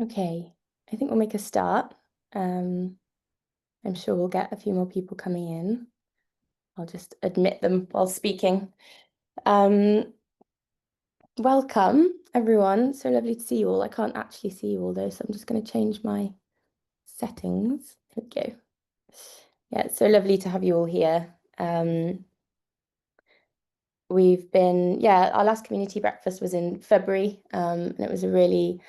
Okay, I think we'll make a start. I'm sure we'll get a few more people coming in. I'll just admit them while speaking. Welcome, everyone. So lovely to see you all. I can't actually see you all though, so I'm just going to change my settings. Here we go. Yeah, it's so lovely to have you all here. Our last community breakfast was in February, and it was a really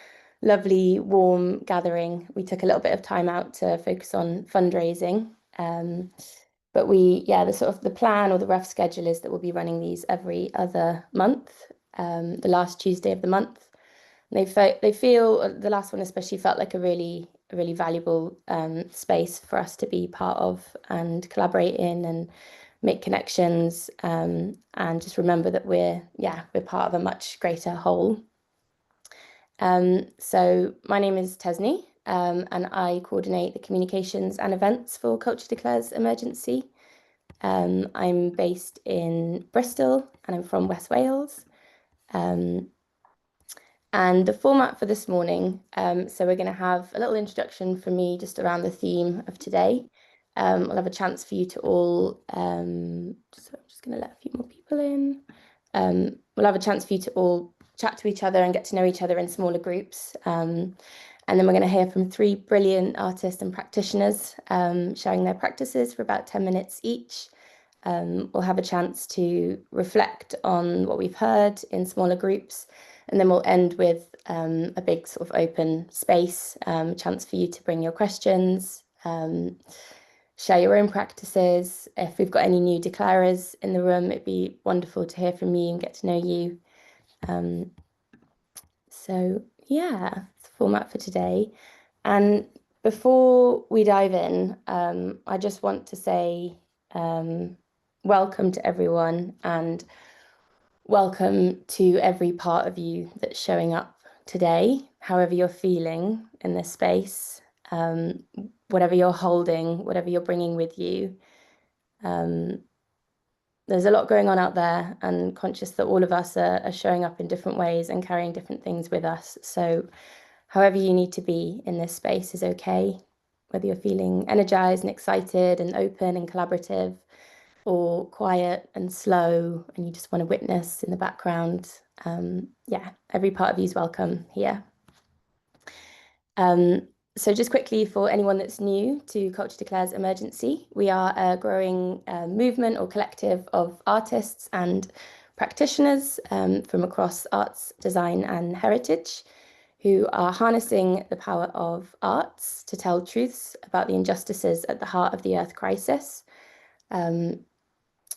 lovely, warm gathering. We took a little bit of time out to focus on fundraising. But the plan or the rough schedule is that we'll be running these every other month, the last Tuesday of the month. And they feel the last one especially felt like a really valuable space for us to be part of and collaborate in and make connections, and just remember that we're part of a much greater whole. So my name is Tesni, and I coordinate the communications and events for Culture Declares Emergency. I'm based in Bristol and I'm from West Wales. And the format for this morning, so we're going to have a little introduction from me just around the theme of today. We'll have a chance for you to all, so I'm just going to let a few more people in. We'll have a chance for you to all chat to each other and get to know each other in smaller groups. And then we're going to hear from 3 brilliant artists and practitioners sharing their practices for about 10 minutes each. We'll have a chance to reflect on what we've heard in smaller groups. And then we'll end with a big sort of open space, chance for you to bring your questions, share your own practices. If we've got any new declarers in the room, it'd be wonderful to hear from you and get to know you. So yeah, it's the format for today. And before we dive in, I just want to say welcome to everyone and welcome to every part of you that's showing up today, however you're feeling in this space, whatever you're holding, whatever you're bringing with you. There's a lot going on out there, and conscious that all of us are showing up in different ways and carrying different things with us. So however you need to be in this space is okay, whether you're feeling energized and excited and open and collaborative, or quiet and slow and you just want to witness in the background. Every part of you is welcome here. So just quickly, for anyone that's new to Culture Declares Emergency, we are a growing movement or collective of artists and practitioners from across arts, design and heritage who are harnessing the power of arts to tell truths about the injustices at the heart of the Earth crisis,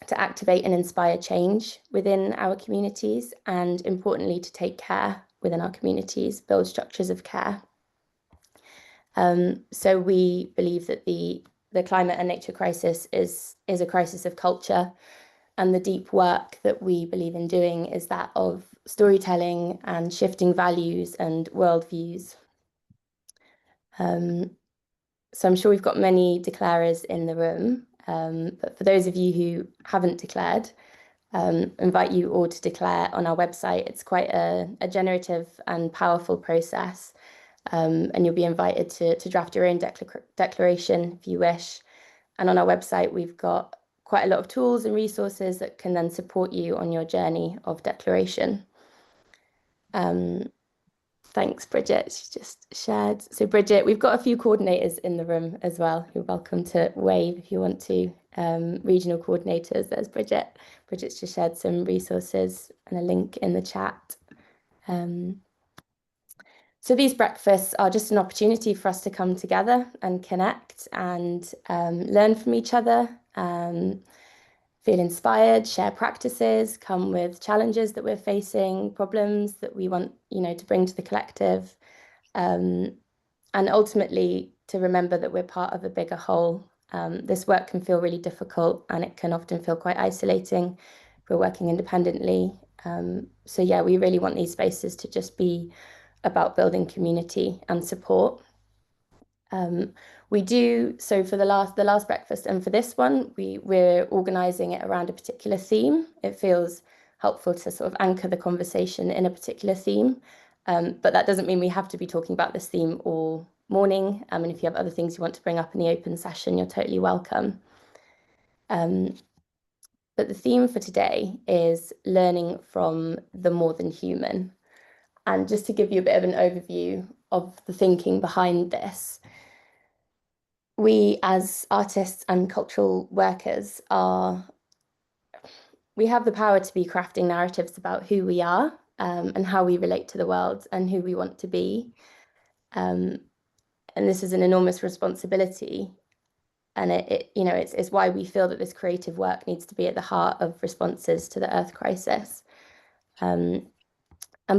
to activate and inspire change within our communities, and importantly, to take care within our communities, build structures of care. So we believe that the climate and nature crisis is a crisis of culture, and the deep work that we believe in doing is that of storytelling and shifting values and worldviews. So I'm sure we've got many declarers in the room, but for those of you who haven't declared, invite you all to declare on our website. It's quite a generative and powerful process, and you'll be invited to draft your own declaration if you wish. And on our website, we've got quite a lot of tools and resources that can then support you on your journey of declaration. Thanks, Bridget. She just shared. So Bridget, we've got a few coordinators in the room as well. You're welcome to wave if you want to. Regional coordinators, there's Bridget. Bridget's just shared some resources and a link in the chat. So these breakfasts are just an opportunity for us to come together and connect and learn from each other, feel inspired, share practices, come with challenges that we're facing, problems that we want, to bring to the collective, and ultimately to remember that we're part of a bigger whole. This work can feel really difficult, and it can often feel quite isolating if we're working independently. We really want these spaces to just be about building community and support. So for the last breakfast and for this one, we're organising it around a particular theme. It feels helpful to sort of anchor the conversation in a particular theme. But that doesn't mean we have to be talking about this theme all morning. And if you have other things you want to bring up in the open session, you're totally welcome. But the theme for today is learning from the more than human. And just to give you a bit of an overview of the thinking behind this, we as artists and cultural workers we have the power to be crafting narratives about who we are, and how we relate to the world and who we want to be. And this is an enormous responsibility. And it's why we feel that this creative work needs to be at the heart of responses to the Earth crisis. And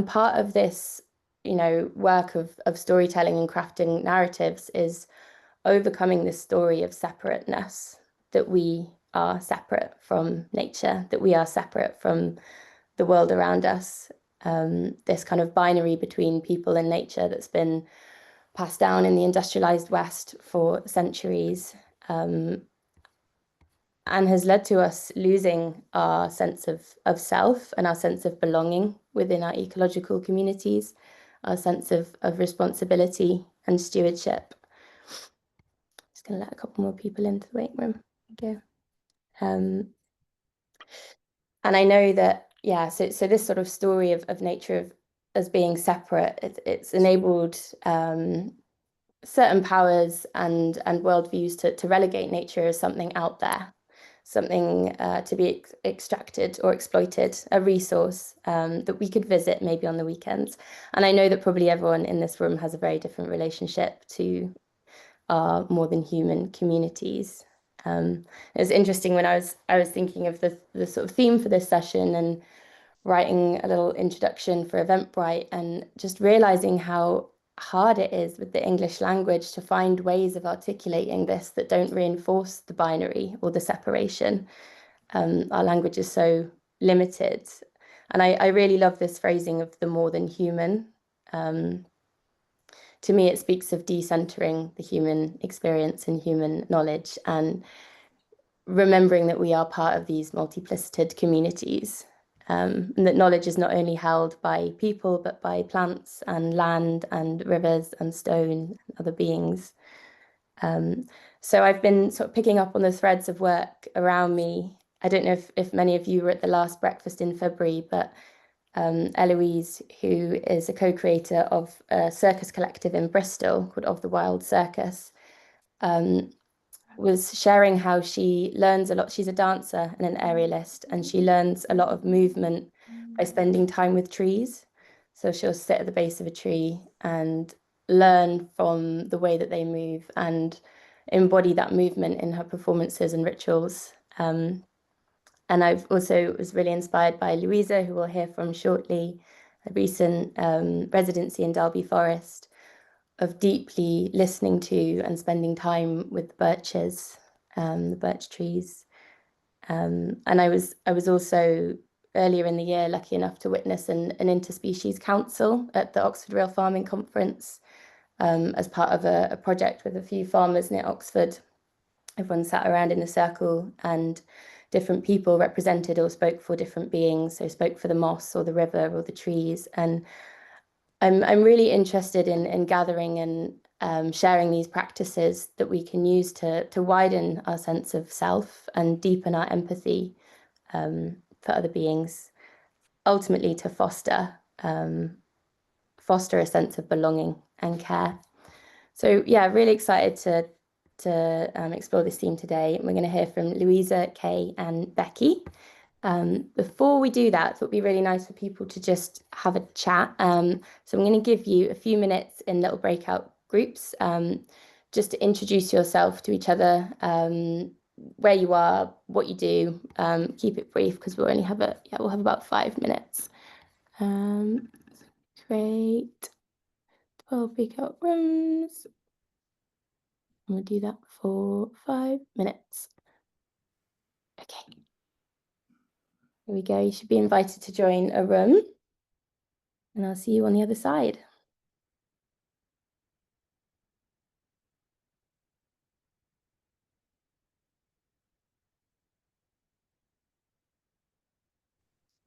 part of this, work of storytelling and crafting narratives is overcoming this story of separateness, that we are separate from nature, that we are separate from the world around us. This kind of binary between people and nature that's been passed down in the industrialized West for centuries, and has led to us losing our sense of self and our sense of belonging within our ecological communities, our sense of responsibility and stewardship. Just going to let a couple more people into the waiting room. There we go. And I know that, yeah, so this sort of story of nature as being separate, it's enabled certain powers and worldviews to relegate nature as something out there, something to be extracted or exploited, a resource that we could visit maybe on the weekends. And I know that probably everyone in this room has a very different relationship to our more than human communities. It was interesting when I was thinking of the sort of theme for this session and writing a little introduction for Eventbrite, and just realizing how hard it is with the English language to find ways of articulating this that don't reinforce the binary or the separation. Our language is so limited. And I really love this phrasing of the more than human. To me, it speaks of decentering the human experience and human knowledge, and remembering that we are part of these multiplicited communities, and that knowledge is not only held by people, but by plants and land and rivers and stone and other beings. So I've been sort of picking up on the threads of work around me. I don't know if many of you were at the last breakfast in February, but Eloise, who is a co-creator of a circus collective in Bristol called Of the Wild Circus, was sharing how she learns a lot. She's a dancer and an aerialist, and she learns a lot of movement by spending time with trees. So she'll sit at the base of a tree and learn from the way that they move and embody that movement in her performances and rituals. And I've also was really inspired by Louisa, who we'll hear from shortly, a recent residency in Derby Forest, of deeply listening to and spending time with the birches, the birch trees. And I was also earlier in the year lucky enough to witness an interspecies council at the Oxford Real Farming Conference, as part of a project with a few farmers near Oxford. Everyone sat around in a circle, and different people represented or spoke for different beings. So spoke for the moss or the river or the trees. And I'm really interested in gathering and sharing these practices that we can use to widen our sense of self and deepen our empathy for other beings, ultimately to foster a sense of belonging and care. So yeah, really excited to explore this theme today. We're going to hear from Louisa, Kay, and Becky. Before we do that, it would be really nice for people to just have a chat. So I'm going to give you a few minutes in little breakout groups, just to introduce yourself to each other, where you are, what you do. Keep it brief because we'll only have we'll have about 5 minutes. Great. 12 breakout rooms. I'm going to do that for 5 minutes. Okay. Here we go. You should be invited to join a room, and I'll see you on the other side.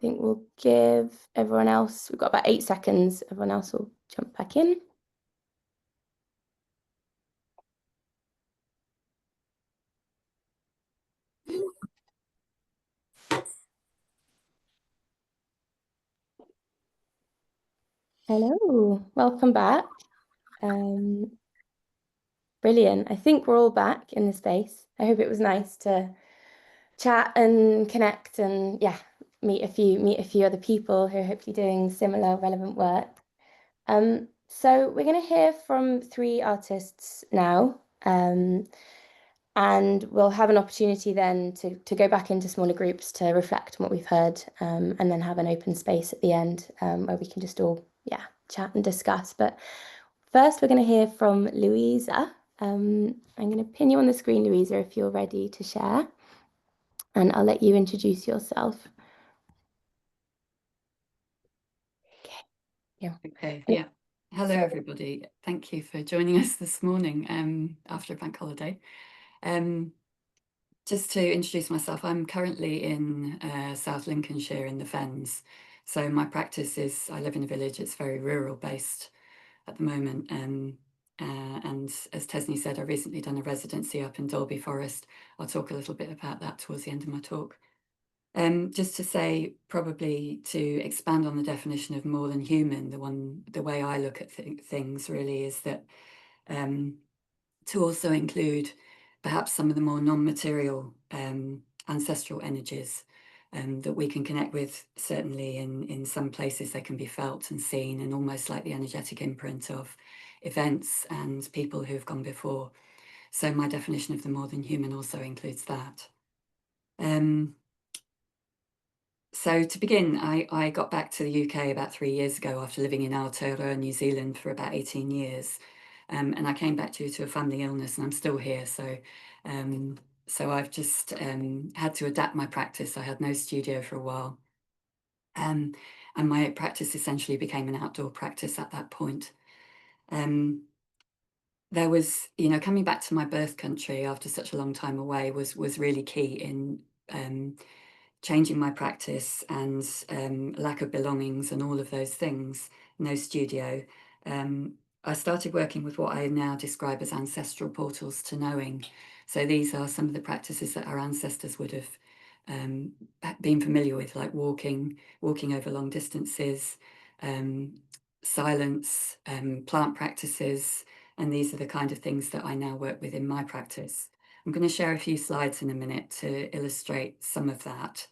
think we'll give everyone else, we've got about 8 seconds. Everyone else will jump back in. Hello, welcome back. Brilliant. I think we're all back in the space. I hope it was nice to chat and connect and yeah, meet a few other people who are hopefully doing similar relevant work. So we're going to hear from 3 artists now, and we'll have an opportunity then to go back into smaller groups to reflect on what we've heard, and then have an open space at the end, where we can just all chat and discuss. But first, we're going to hear from Louisa. I'm going to pin you on the screen, Louisa, if you're ready to share, and I'll let you introduce yourself. Okay, yeah. Hello, everybody. Thank you for joining us this morning after a bank holiday. Just to introduce myself, I'm currently in South Lincolnshire in the Fens. So my practice is, I live in a village, it's very rural based at the moment. And as Tesney said, I've recently done a residency up in Dalby Forest. I'll talk a little bit about that towards the end of my talk. Just to say, probably to expand on the definition of more than human, the way I look at things really is that to also include perhaps some of the more non-material ancestral energies that we can connect with. Certainly in some places they can be felt and seen, and almost like the energetic imprint of events and people who've gone before. So my definition of the more than human also includes that. So to begin, I got back to the UK about 3 years ago after living in Aotearoa, New Zealand for about 18 years. And I came back due to a family illness, and I'm still here. So I've just had to adapt my practice. I had no studio for a while. And my practice essentially became an outdoor practice at that point. There was, coming back to my birth country after such a long time away was really key in changing my practice and lack of belongings and all of those things, no studio. I started working with what I now describe as ancestral portals to knowing. So these are some of the practices that our ancestors would have been familiar with, like walking over long distances, silence, plant practices, and these are the kind of things that I now work with in my practice. I'm going to share a few slides in a minute to illustrate some of that.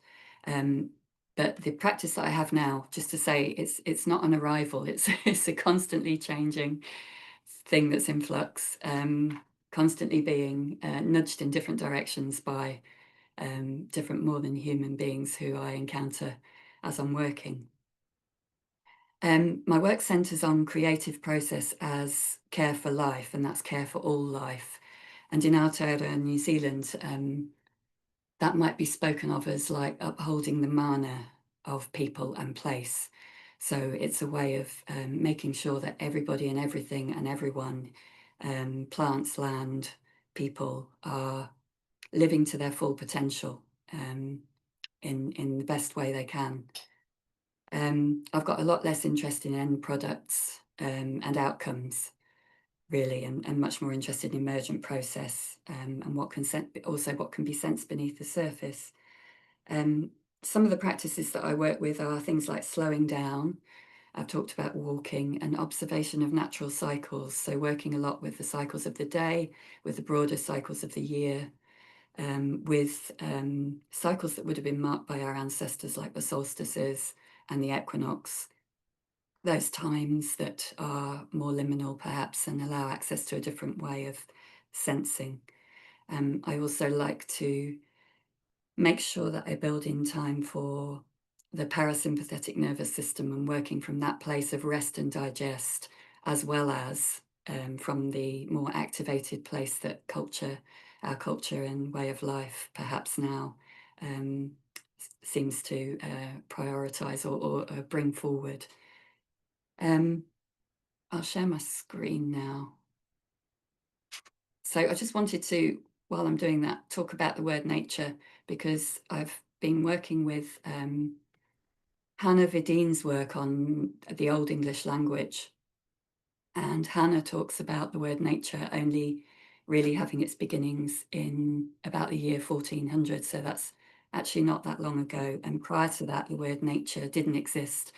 But the practice that I have now, just to say, it's not an arrival. It's a constantly changing thing that's in flux, constantly being nudged in different directions by different more than human beings who I encounter as I'm working. My work centres on creative process as care for life, and that's care for all life. And in Aotearoa, New Zealand, that might be spoken of as like upholding the mana of people and place. So it's a way of making sure that everybody and everything and everyone, plants, land, people, are living to their full potential in the best way they can. I've got a lot less interest in end products and outcomes, really, and much more interested in emergent process and what can be sensed beneath the surface. Some of the practices that I work with are things like slowing down. I've talked about walking and observation of natural cycles. So working a lot with the cycles of the day, with the broader cycles of the year, with cycles that would have been marked by our ancestors, like the solstices and the equinox. Those times that are more liminal, perhaps, and allow access to a different way of sensing. I also like to make sure that I build in time for the parasympathetic nervous system and working from that place of rest and digest, as well as from the more activated place that our culture and way of life perhaps now seems to prioritise or bring forward. I'll share my screen now. So I just wanted to, while I'm doing that, talk about the word nature, because I've been working with Hannah Vidin's work on the Old English language. And Hannah talks about the word nature only really having its beginnings in about the year 1400. So that's actually not that long ago. And prior to that, the word nature didn't exist.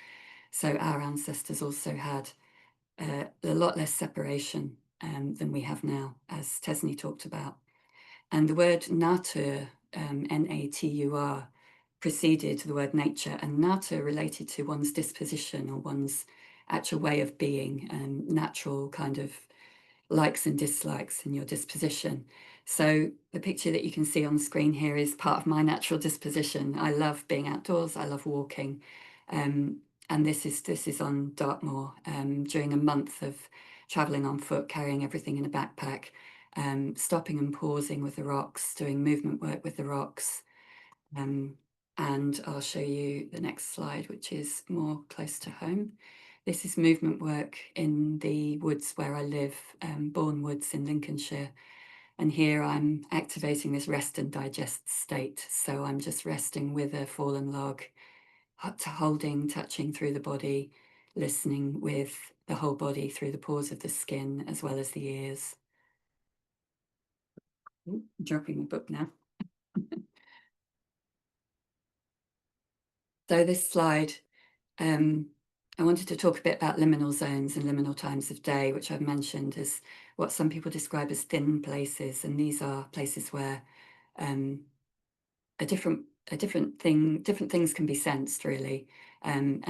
So our ancestors also had a lot less separation than we have now, as Tesni talked about. And the word natur, N-A-T-U-R, preceded the word nature, and natur related to one's disposition or one's actual way of being and natural kind of likes and dislikes in your disposition. So the picture that you can see on screen here is part of my natural disposition. I love being outdoors, I love walking. And this is on Dartmoor during a month of traveling on foot, carrying everything in a backpack, stopping and pausing with the rocks, doing movement work with the rocks. And I'll show you the next slide, which is more close to home. This is movement work in the woods where I live, Bourne Woods in Lincolnshire. And here I'm activating this rest and digest state. So I'm just resting with a fallen log, holding, touching through the body, listening with the whole body through the pores of the skin as well as the ears. Ooh, dropping the book now. So this slide, I wanted to talk a bit about liminal zones and liminal times of day, which I've mentioned as what some people describe as thin places. And these are places where different things can be sensed, really. And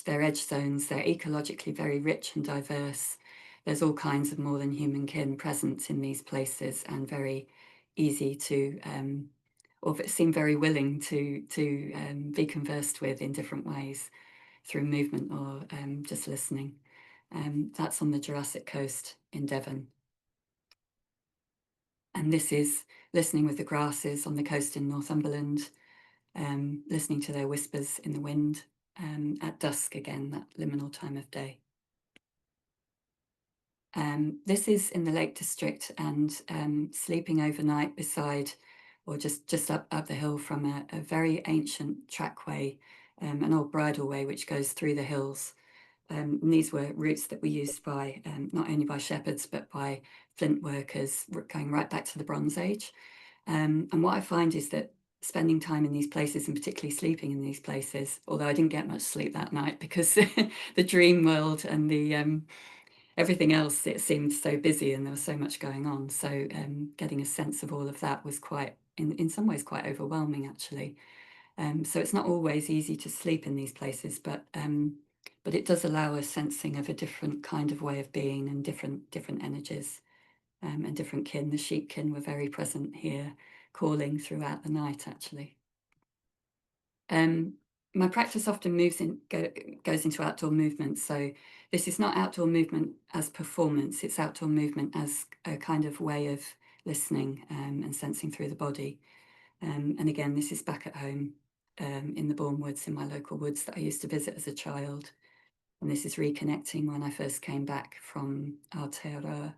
they're edge zones, they're ecologically very rich and diverse. There's all kinds of more than human kin present in these places and very easy to, or seem very willing to be conversed with in different ways through movement or just listening. That's on the Jurassic Coast in Devon. And this is listening with the grasses on the coast in Northumberland, listening to their whispers in the wind at dusk again, that liminal time of day. This is in the Lake District and sleeping overnight beside or just up the hill from a very ancient trackway, an old bridleway which goes through the hills. And these were routes that were used by not only by shepherds but by flint workers going right back to the Bronze Age. And what I find is that spending time in these places and particularly sleeping in these places, although I didn't get much sleep that night because the dream world and the everything else, it seemed so busy and there was so much going on. So getting a sense of all of that was quite, in some ways, quite overwhelming, actually. So it's not always easy to sleep in these places, but it does allow a sensing of a different kind of way of being and different energies and different kin. The sheep kin were very present here, calling throughout the night, actually. My practice often goes into outdoor movement. So this is not outdoor movement as performance, it's outdoor movement as a kind of way of listening and sensing through the body. And again, this is back at home in the Bourne Woods, in my local woods that I used to visit as a child. And this is reconnecting when I first came back from Aotearoa.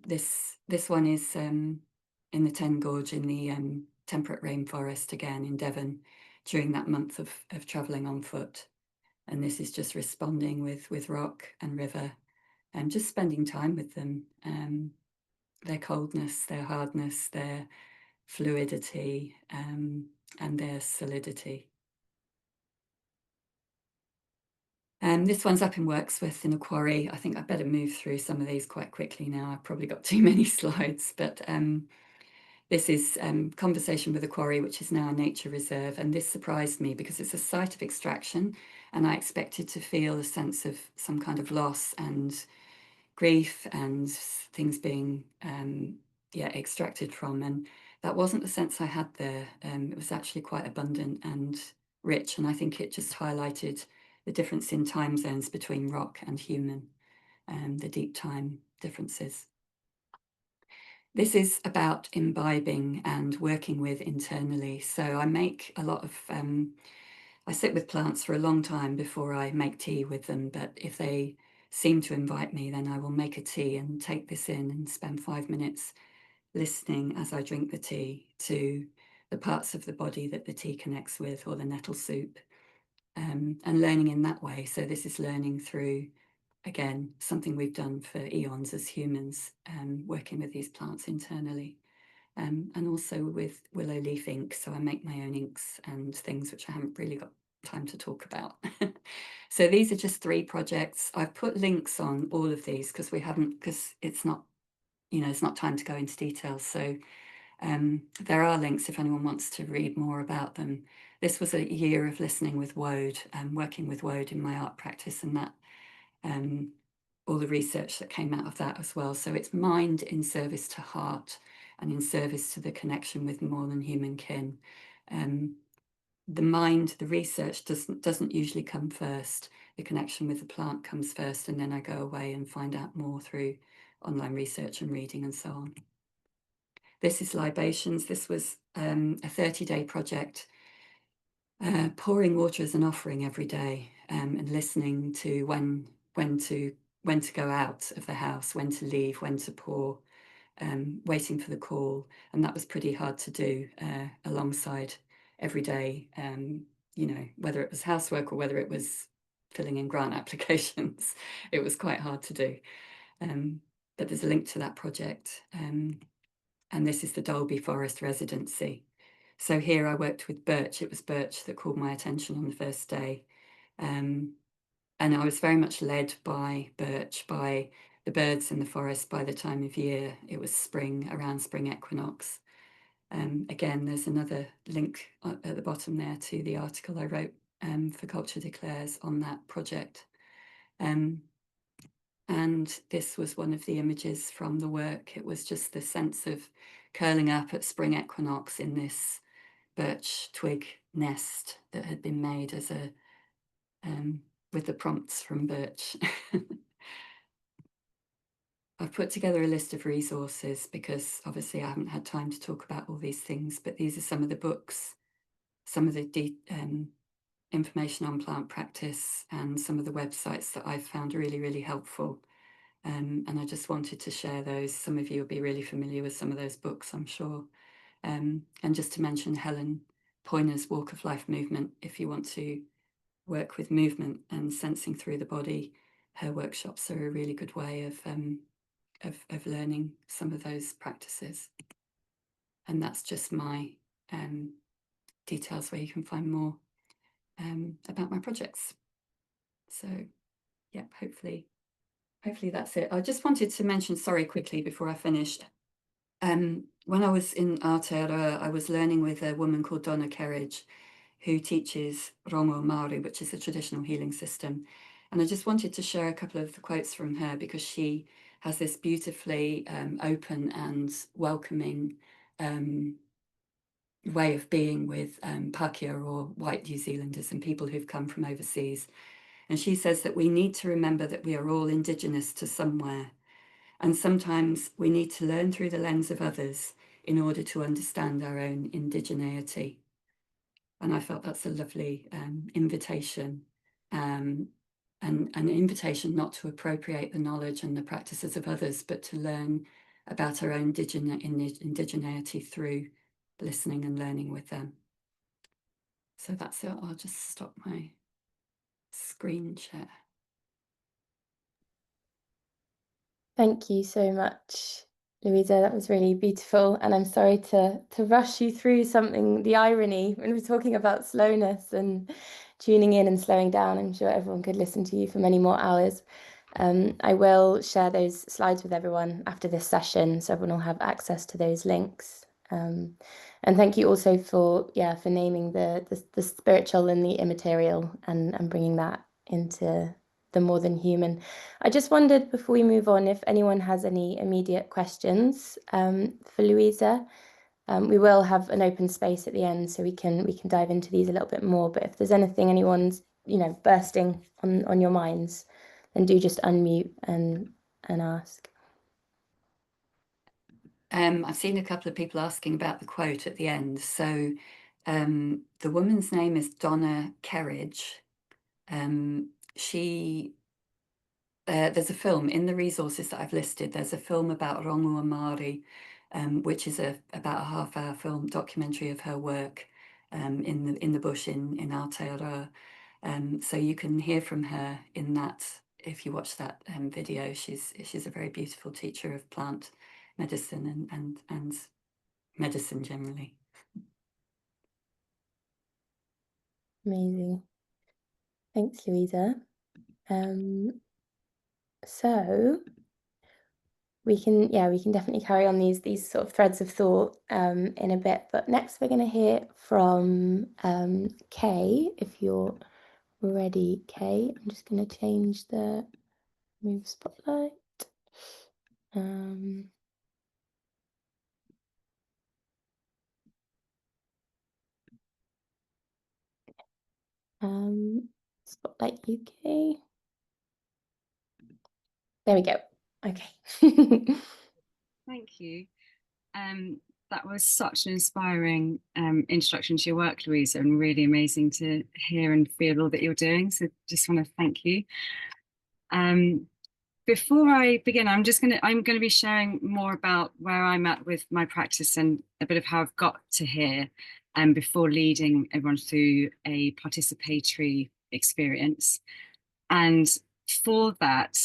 This one is in the Ten Gorge in the temperate rainforest again in Devon during that month of travelling on foot. And this is just responding with rock and river and just spending time with them. Their coldness, their hardness, their fluidity and their solidity. This one's up in Wirksworth in a quarry. I think I better move through some of these quite quickly now. I've probably got too many slides, but this is Conversation with a Quarry, which is now a nature reserve. And this surprised me because it's a site of extraction and I expected to feel a sense of some kind of loss and grief and things being extracted from. And that wasn't the sense I had there. It was actually quite abundant and rich. And I think it just highlighted the difference in time zones between rock and human, the deep time differences. This is about imbibing and working with internally. So I make a lot of, I sit with plants for a long time before I make tea with them. But if they seem to invite me, then I will make a tea and take this in and spend 5 minutes listening as I drink the tea to the parts of the body that the tea connects with, or the nettle soup, and learning in that way. So this is learning through, again, something we've done for eons as humans, working with these plants internally. And also with willow leaf ink. So I make my own inks and things which I haven't really got time to talk about. So these are just 3 projects. I've put links on all of these because it's not, it's not time to go into detail. So there are links if anyone wants to read more about them. This was a year of listening with Wode and working with Wode in my art practice, and that all the research that came out of that as well. So it's mind in service to heart and in service to the connection with more than human kin. The mind, the research doesn't usually come first. The connection with the plant comes first, and then I go away and find out more through online research and reading and so on. This is libations. This was a 30-day project, pouring water as an offering every day, and listening to when to go out of the house, when to leave, when to pour, waiting for the call. And that was pretty hard to do alongside every day, whether it was housework or whether it was filling in grant applications. It was quite hard to do. But there's a link to that project. And this is the Dalby Forest residency. So here I worked with birch. It was birch that called my attention on the first day. And I was very much led by birch, by the birds in the forest by the time of year. It was spring, around spring equinox. Again, there's another link at the bottom there to the article I wrote for Culture Declares on that project. And this was one of the images from the work. It was just the sense of curling up at spring equinox in this birch twig nest that had been made as with the prompts from birch. I've put together a list of resources because obviously I haven't had time to talk about all these things, but these are some of the books, some of the information on plant practice, and some of the websites that I've found really, really helpful. And I just wanted to share those. Some of you will be really familiar with some of those books, I'm sure. And just to mention Helen Poyner's Walk of Life movement, if you want to work with movement and sensing through the body, her workshops are a really good way of learning some of those practices. And that's just my details where you can find more about my projects. So yeah, hopefully that's it. I just wanted to mention, sorry, quickly before I finished. When I was in Aotearoa, I was learning with a woman called Donna Kerridge, who teaches Rongo Māori, which is a traditional healing system. And I just wanted to share a couple of the quotes from her because she has this beautifully open and welcoming way of being with Pākehā or white New Zealanders and people who've come from overseas. And she says that we need to remember that we are all indigenous to somewhere. And sometimes we need to learn through the lens of others in order to understand our own indigeneity. And I felt that's a lovely invitation, and an invitation not to appropriate the knowledge and the practices of others, but to learn about our own indigeneity through listening and learning with them. So that's it. I'll just stop my screen share. Thank you so much, Louisa. That was really beautiful. And I'm sorry to rush you through something, the irony when we're talking about slowness and tuning in and slowing down. I'm sure everyone could listen to you for many more hours. I will share those slides with everyone after this session, so everyone will have access to those links. And thank you also for naming the spiritual and the immaterial and bringing that into the more than human. I just wondered before we move on if anyone has any immediate questions for Louisa. We will have an open space at the end so we can dive into these a little bit more. But if there's anything anyone's bursting on your minds, then do just unmute and ask. I've seen a couple of people asking about the quote at the end. So the woman's name is Donna Kerridge. There's a film in the resources that I've listed. There's a film about Rongo Māori which is about a half-hour film documentary of her work in the bush in Aotearoa. So you can hear from her in that. If you watch that video, she's a very beautiful teacher of plant medicine and medicine generally. Amazing. Thanks, Louisa. So we can definitely carry on these sort of threads of thought in a bit. But next we're going to hear from Kay, if you're ready, Kay. I'm just going to change the move spotlight. Spotlight UK. There we go. Okay. Thank you. That was such an inspiring introduction to your work, Louisa, and really amazing to hear and feel all that you're doing. So just want to thank you. Before I begin, I'm going to be sharing more about where I'm at with my practice and a bit of how I've got to here, before leading everyone through a participatory experience. And for that,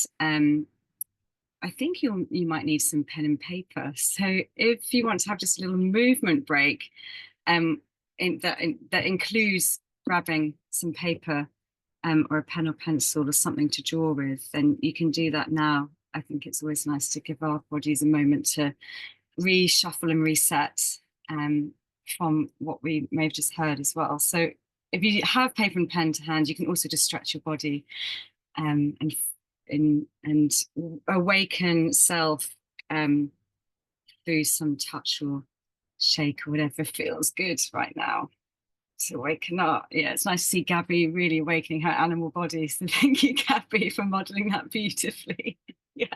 I think you might need some pen and paper. So if you want to have just a little movement break, that includes grabbing some paper or a pen or pencil or something to draw with, then you can do that now. I think it's always nice to give our bodies a moment to reshuffle and reset from what we may have just heard as well. So if you have paper and pen to hand, you can also just stretch your body and awaken self through some touch or shake or whatever feels good right now to waken up. Yeah, it's nice to see Gabby really awakening her animal body. So thank you, Gabby, for modeling that beautifully. Yeah.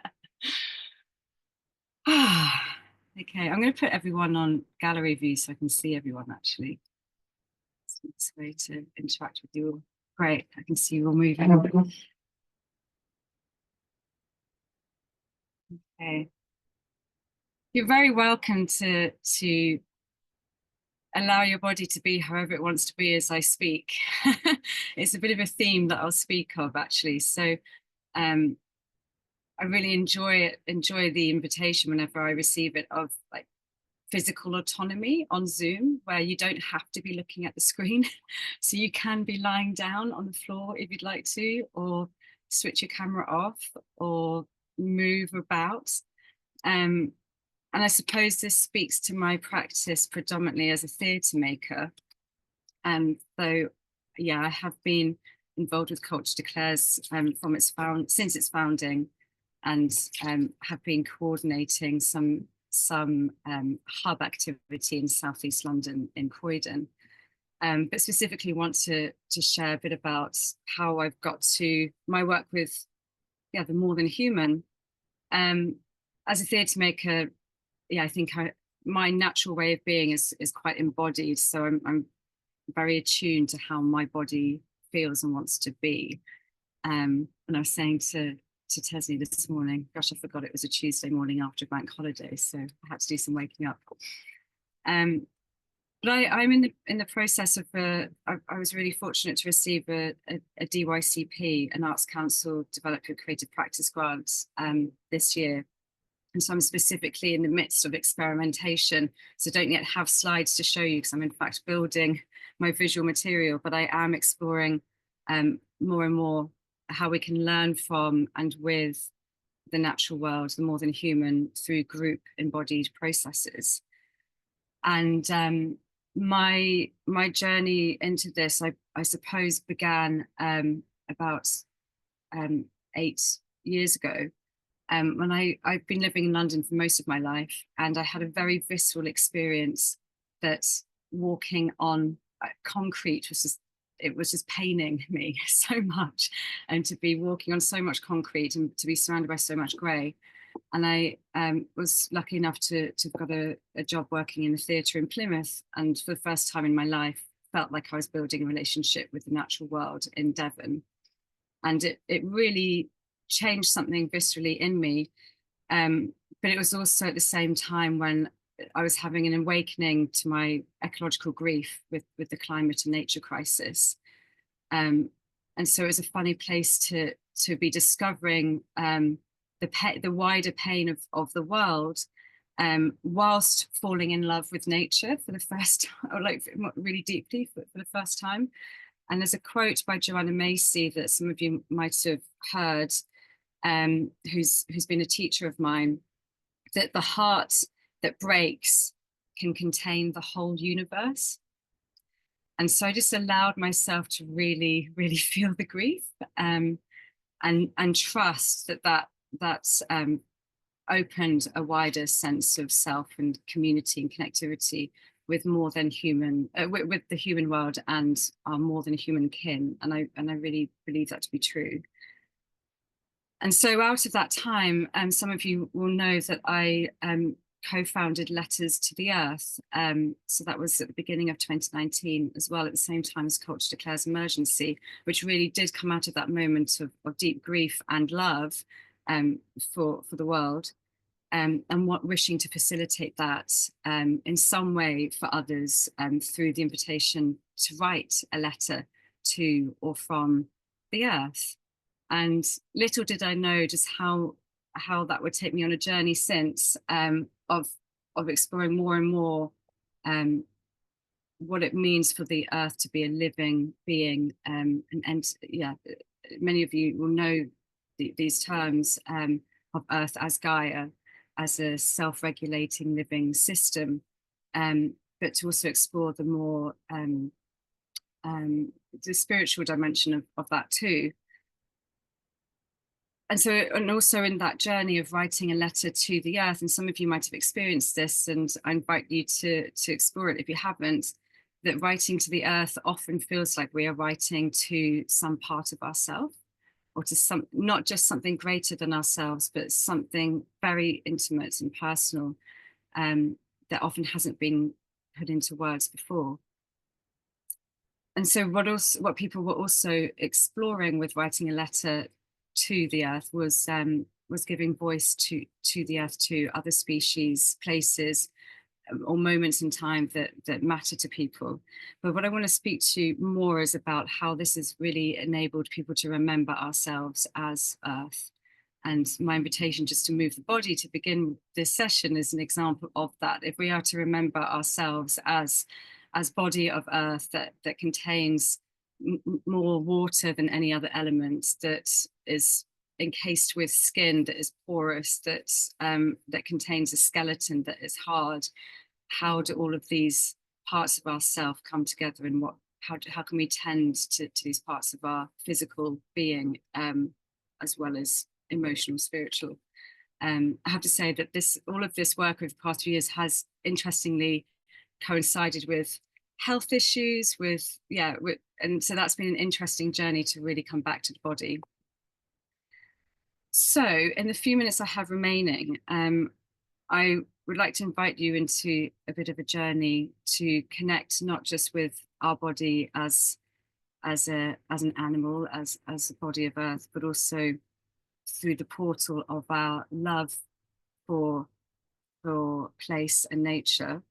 Okay, I'm going to put everyone on gallery view so I can see everyone actually. It's the best way to interact with you all. Great, I can see you all moving. Okay. You're very welcome to allow your body to be however it wants to be as I speak. It's a bit of a theme that I'll speak of actually. So I really enjoy the invitation whenever I receive it of like physical autonomy on Zoom, where you don't have to be looking at the screen. So you can be lying down on the floor if you'd like to, or switch your camera off or move about. And I suppose this speaks to my practice predominantly as a theatre maker. So yeah, I have been involved with Culture Declares since its founding, and have been coordinating some hub activity in Southeast London in Croydon. But specifically want to share a bit about how I've got to my work with the more than human. As a theatre maker, I think my natural way of being is quite embodied. So I'm very attuned to how my body feels and wants to be. And I was saying to Tesney this morning, gosh, I forgot it was a Tuesday morning after bank holiday, so I had to do some waking up. But I'm in the process of I was really fortunate to receive a DYCP, an Arts Council Develop Your Creative Practice grant this year. And so I'm specifically in the midst of experimentation. So don't yet have slides to show you because I'm in fact building my visual material, but I am exploring more and more how we can learn from and with the natural world, the more than human, through group embodied processes. And my journey into this, I suppose, began about 8 years ago. When I've been living in London for most of my life, and I had a very visceral experience that walking on concrete was just paining me so much, and to be walking on so much concrete and to be surrounded by so much grey. And I was lucky enough to have got a job working in the theatre in Plymouth, and for the first time in my life felt like I was building a relationship with the natural world in Devon. And it really changed something viscerally in me. But it was also at the same time when I was having an awakening to my ecological grief with the climate and nature crisis. And so it was a funny place to be discovering the wider pain of the world, whilst falling in love with nature for the first time, or like really deeply for the first time. And there's a quote by Joanna Macy that some of you might have heard, who's been a teacher of mine, that the heart that breaks can contain the whole universe. And so I just allowed myself to really, really feel the grief, and trust that opened a wider sense of self and community and connectivity with more than human, with the human world and our more than human kin. And I really believe that to be true. And so out of that time, some of you will know that I co-founded Letters to the Earth. So that was at the beginning of 2019 as well, at the same time as Culture Declares Emergency, which really did come out of that moment of deep grief and love for the world, and wishing to facilitate that in some way for others through the invitation to write a letter to or from the earth. And little did I know just how that would take me on a journey since, of exploring more and more what it means for the earth to be a living being. And yeah, many of you will know these terms of earth as Gaia, as a self-regulating living system, but to also explore the more the spiritual dimension of that too. And so, and also in that journey of writing a letter to the earth, and some of you might have experienced this, and I invite you to explore it if you haven't, that writing to the earth often feels like we are writing to some part of ourselves, or to some, not just something greater than ourselves, but something very intimate and personal, that often hasn't been put into words before. And so what people were also exploring with writing a letter to the earth was giving voice to the earth, to other species, places, or moments in time that matter to people. But what I want to speak to more is about how this has really enabled people to remember ourselves as earth. And my invitation just to move the body to begin this session is an example of that. If we are to remember ourselves as body of earth that contains more water than any other element, that is encased with skin that is porous, that contains a skeleton that is hard, how do all of these parts of ourself come together, and how can we tend to these parts of our physical being, as well as emotional, spiritual. I have to say that all of this work over the past few years has interestingly coincided with health issues, and so that's been an interesting journey to really come back to the body. So in the few minutes I have remaining, I would like to invite you into a bit of a journey to connect not just with our body as an animal, as a body of earth, but also through the portal of our love for place and nature,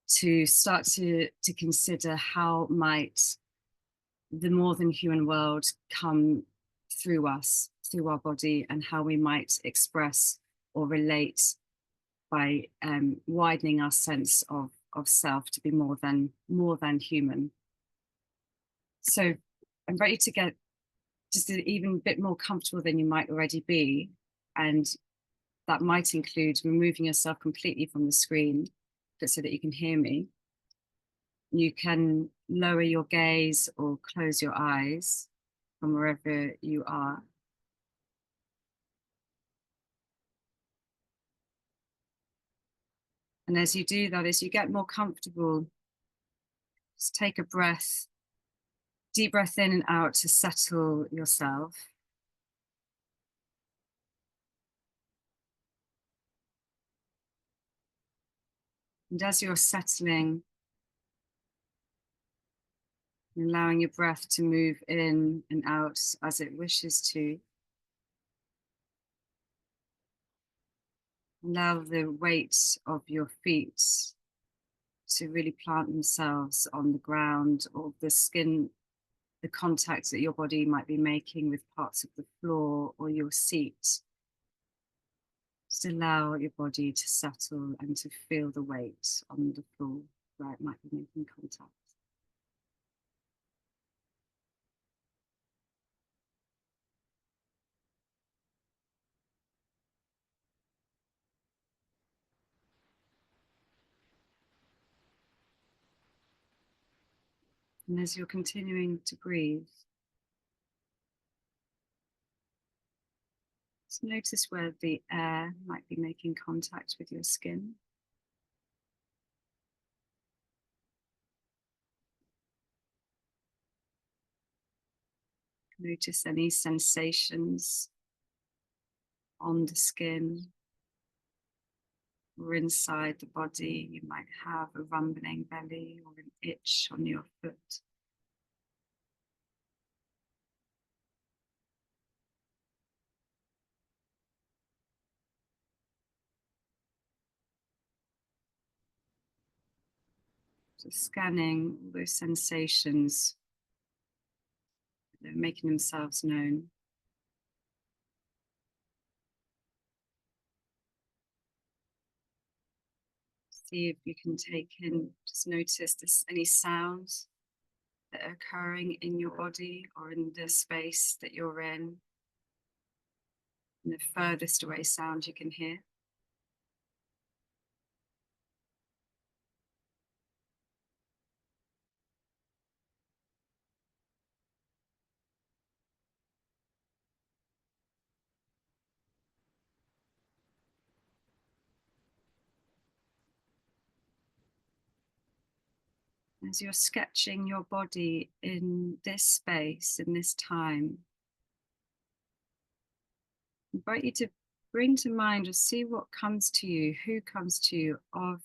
to start to consider how might the more than human world come through us, through our body, and how we might express or relate by widening our sense of self to be more than human. So I invite you to get just an even bit more comfortable than you might already be, and that might include removing yourself completely from the screen, but so that you can hear me. You can lower your gaze or close your eyes from wherever you are. And as you do that, as you get more comfortable, just take a breath, deep breath in and out to settle yourself. And as you're settling, allowing your breath to move in and out as it wishes to, Allow the weight of your feet to really plant themselves on the ground, or the skin, the contact that your body might be making with parts of the floor or your seat. Just allow your body to settle and to feel the weight on the floor where it might be making contact. And as you're continuing to breathe, just notice where the air might be making contact with your skin. Notice any sensations on the skin or inside the body. You might have a rumbling belly or an itch on your foot. So scanning all those sensations that are making themselves known. See if you can take in, just notice any sounds that are occurring in your body or in the space that you're in. And the furthest away sound you can hear. As you're sketching your body in this space, in this time, I invite you to bring to mind or see what comes to you, who comes to you, of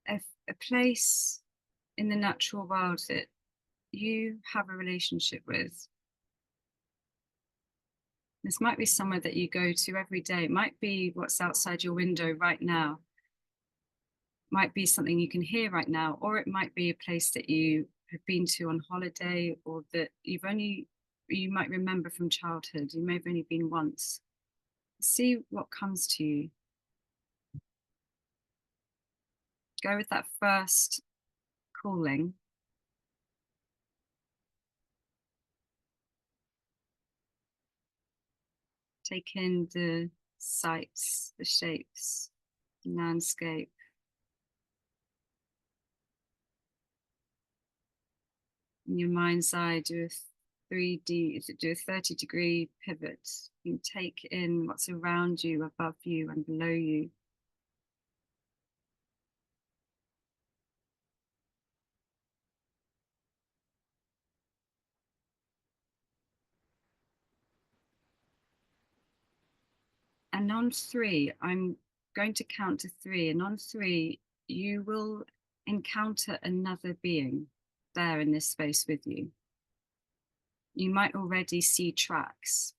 a place in the natural world that you have a relationship with. This might be somewhere that you go to every day. It might be what's outside your window right now. Might be something you can hear right now, or it might be a place that you have been to on holiday, or that you might remember from childhood. You may have only been once. See what comes to you. Go with that first calling. Take in the sights, the shapes, the landscape. In your mind's eye, do a 30-degree pivot. You take in what's around you, above you, and below you. And on 3, I'm going to count to 3. And on 3, you will encounter another being there in this space with you. You might already see tracks.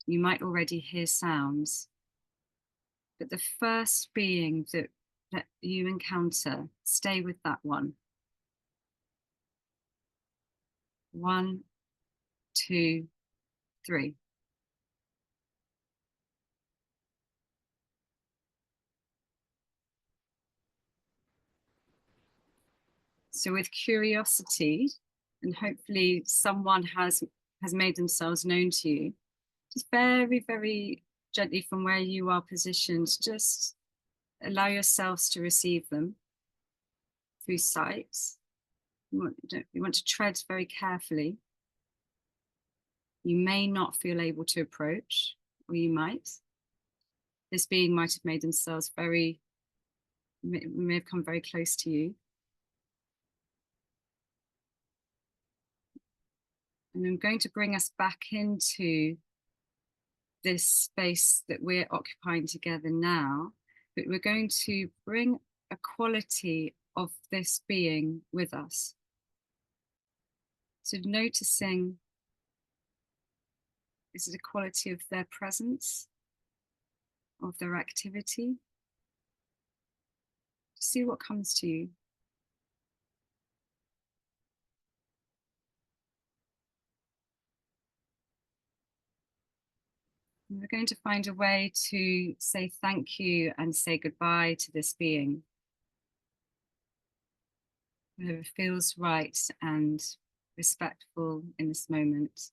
You might already hear sounds. But the first being that you encounter, stay with that one. 1, 2, 3. So with curiosity, and hopefully someone has made themselves known to you, just very, very gently from where you are positioned, just allow yourselves to receive them through sight. You want to tread very carefully. You may not feel able to approach, or you might. This being might have made themselves may have come very close to you. And I'm going to bring us back into this space that we're occupying together now, but we're going to bring a quality of this being with us. So noticing, is it a quality of their presence? of their activity. See what comes to you. And we're going to find a way to say thank you and say goodbye to this being. Whatever feels right and respectful in this moment.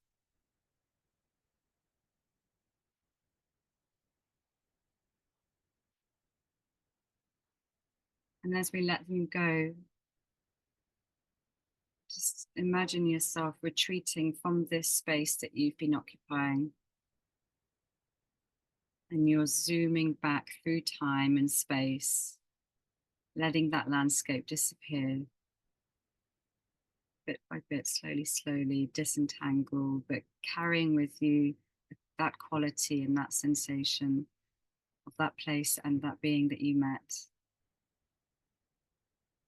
And as we let them go, just imagine yourself retreating from this space that you've been occupying. And you're zooming back through time and space, letting that landscape disappear. Bit by bit, slowly, slowly disentangle, but carrying with you that quality and that sensation of that place and that being that you met.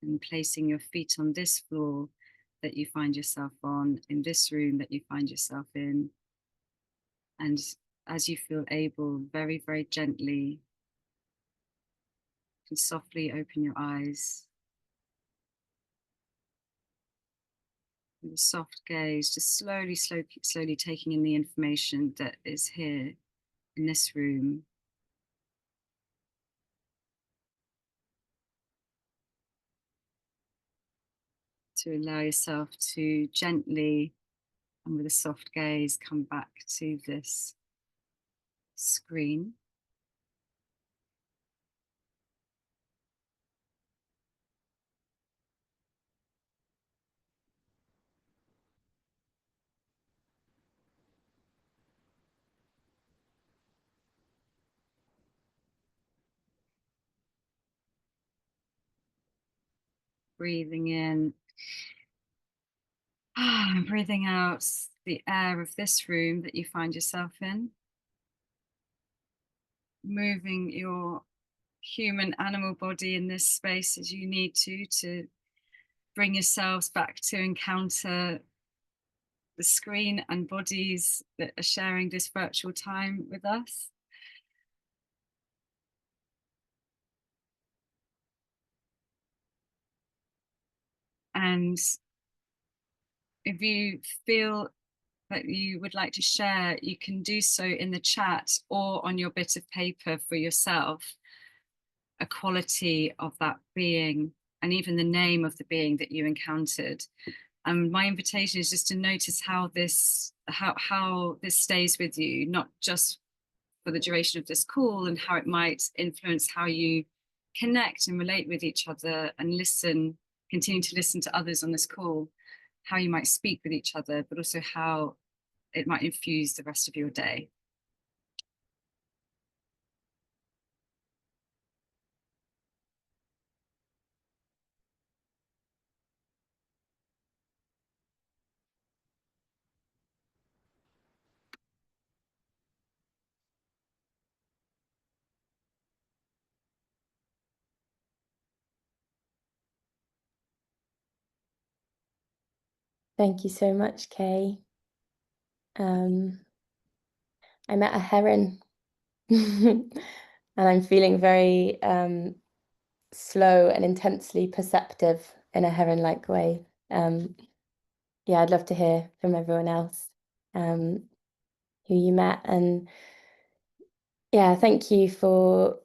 And placing your feet on this floor that you find yourself on, in this room that you find yourself in. And as you feel able, very, very gently, and softly open your eyes. With a soft gaze, just slowly, slowly taking in the information that is here in this room. To allow yourself to gently and with a soft gaze come back to this screen. Breathing in, breathing out the air of this room that you find yourself in. Moving your human animal body in this space as you need to bring yourselves back to encounter the screen and bodies that are sharing this virtual time with us. And if you feel that you would like to share, you can do so in the chat or on your bit of paper for yourself, a quality of that being and even the name of the being that you encountered. And my invitation is just to notice how this stays with you, not just for the duration of this call, and how it might influence how you connect and relate with each other and listen, continue to listen to others on this call, how you might speak with each other, but also how it might infuse the rest of your day. Thank you so much, Kay. I met a heron and I'm feeling very slow and intensely perceptive in a heron-like way. Yeah, I'd love to hear from everyone else who you met, and yeah, thank you for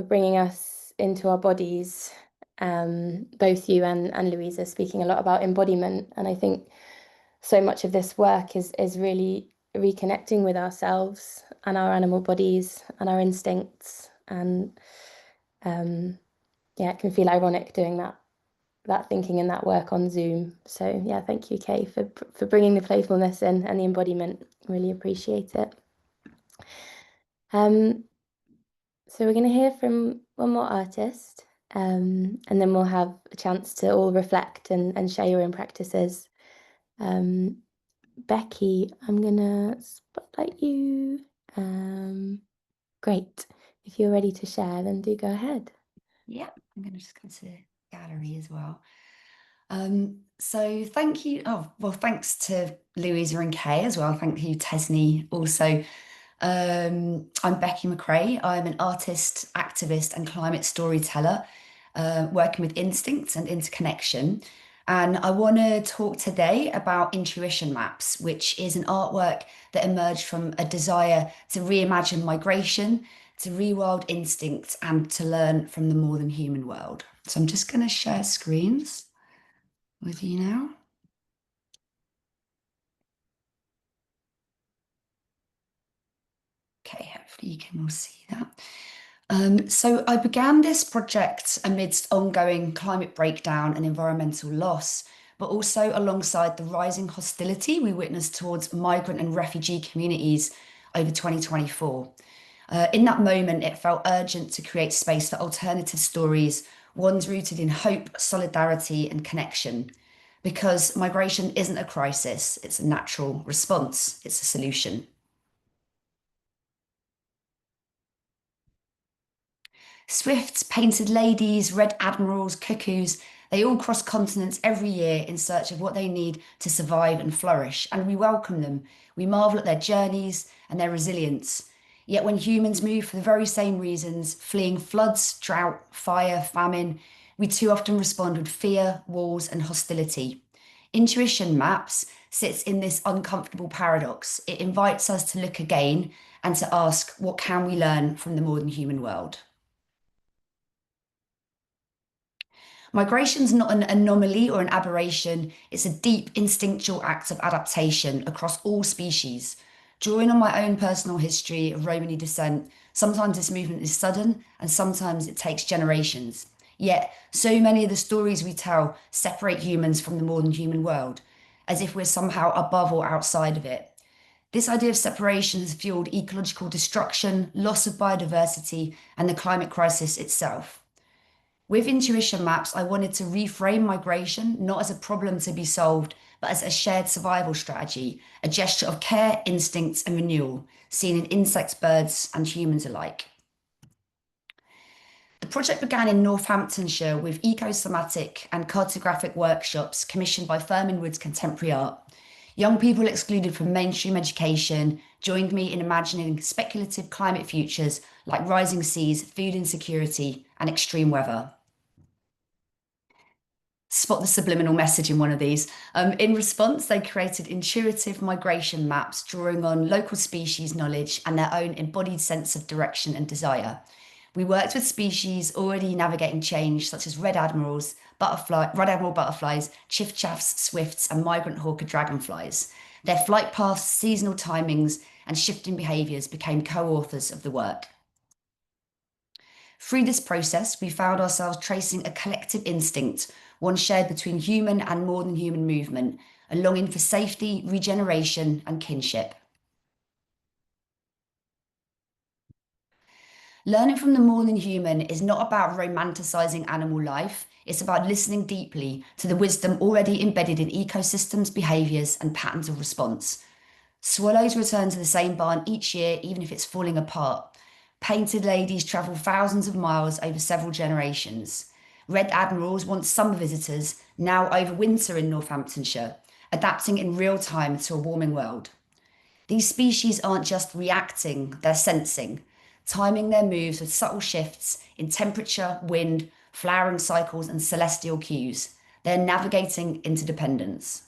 bringing us into our bodies. Both you and Louisa speaking a lot about embodiment, and I think so much of this work is really reconnecting with ourselves and our animal bodies and our instincts, and yeah, it can feel ironic doing that thinking and that work on Zoom. So yeah, thank you, Kay, for bringing the playfulness in and the embodiment. Really appreciate it. So we're going to hear from one more artist, and then we'll have a chance to all reflect and share your own practices. Becky, I'm going to spotlight you. Great. If you're ready to share, then do go ahead. Yeah, I'm going to just come to the gallery as well. So thank you. Oh, well, thanks to Louisa and Kay as well. Thank you, Tesney, also I'm Becky McRae. I'm an artist, activist, and climate storyteller, working with instinct and interconnection. And I want to talk today about intuition maps, which is an artwork that emerged from a desire to reimagine migration, to rewild instinct, and to learn from the more than human world. So I'm just going to share screens with you now. Okay, hopefully you can all see that. So I began this project amidst ongoing climate breakdown and environmental loss, but also alongside the rising hostility we witnessed towards migrant and refugee communities over 2024. In that moment, it felt urgent to create space for alternative stories, ones rooted in hope, solidarity, and connection. Because migration isn't a crisis, it's a natural response, it's a solution. Swifts, painted ladies, red admirals, cuckoos, they all cross continents every year in search of what they need to survive and flourish, and we welcome them. We marvel at their journeys and their resilience. Yet when humans move for the very same reasons, fleeing floods, drought, fire, famine, we too often respond with fear, walls, and hostility. Intuition Maps sits in this uncomfortable paradox. It invites us to look again and to ask, what can we learn from the more than human world? Migration is not an anomaly or an aberration. It's a deep instinctual act of adaptation across all species. Drawing on my own personal history of Romani descent, sometimes this movement is sudden and sometimes it takes generations. Yet, so many of the stories we tell separate humans from the more than human world, as if we're somehow above or outside of it. This idea of separation has fueled ecological destruction, loss of biodiversity, and the climate crisis itself. With Intuition Maps, I wanted to reframe migration not as a problem to be solved, but as a shared survival strategy, a gesture of care, instincts, and renewal, seen in insects, birds, and humans alike. The project began in Northamptonshire with ecosomatic and cartographic workshops commissioned by Firmin Wood's Contemporary Art. Young people excluded from mainstream education joined me in imagining speculative climate futures like rising seas, food insecurity, and extreme weather. Spot the subliminal message in one of these. In response, they created intuitive migration maps drawing on local species knowledge and their own embodied sense of direction and desire. We worked with species already navigating change, such as red admiral butterflies, chiffchaffs, swifts, and migrant hawker dragonflies. Their flight paths, seasonal timings, and shifting behaviours became co-authors of the work. Through this process, we found ourselves tracing a collective instinct, one shared between human and more than human movement, a longing for safety, regeneration, and kinship. Learning from the more than human is not about romanticizing animal life, it's about listening deeply to the wisdom already embedded in ecosystems, behaviours, and patterns of response. Swallows return to the same barn each year, even if it's falling apart. Painted ladies travel thousands of miles over several generations. Red admirals, once summer visitors, now overwinter in Northamptonshire, adapting in real time to a warming world. These species aren't just reacting, they're sensing, timing their moves with subtle shifts in temperature, wind, flowering cycles, and celestial cues. They're navigating interdependence.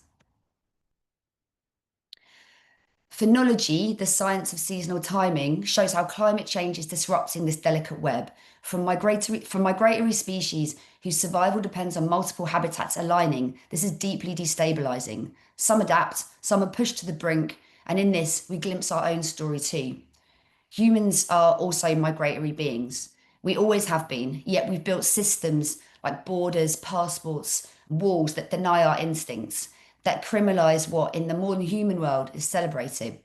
Phenology, the science of seasonal timing, shows how climate change is disrupting this delicate web. From migratory species whose survival depends on multiple habitats aligning, this is deeply destabilizing. Some adapt, some are pushed to the brink, and in this, we glimpse our own story too. Humans are also migratory beings. We always have been, yet we've built systems like borders, passports, walls that deny our instincts, that criminalize what in the more than human world is celebrated.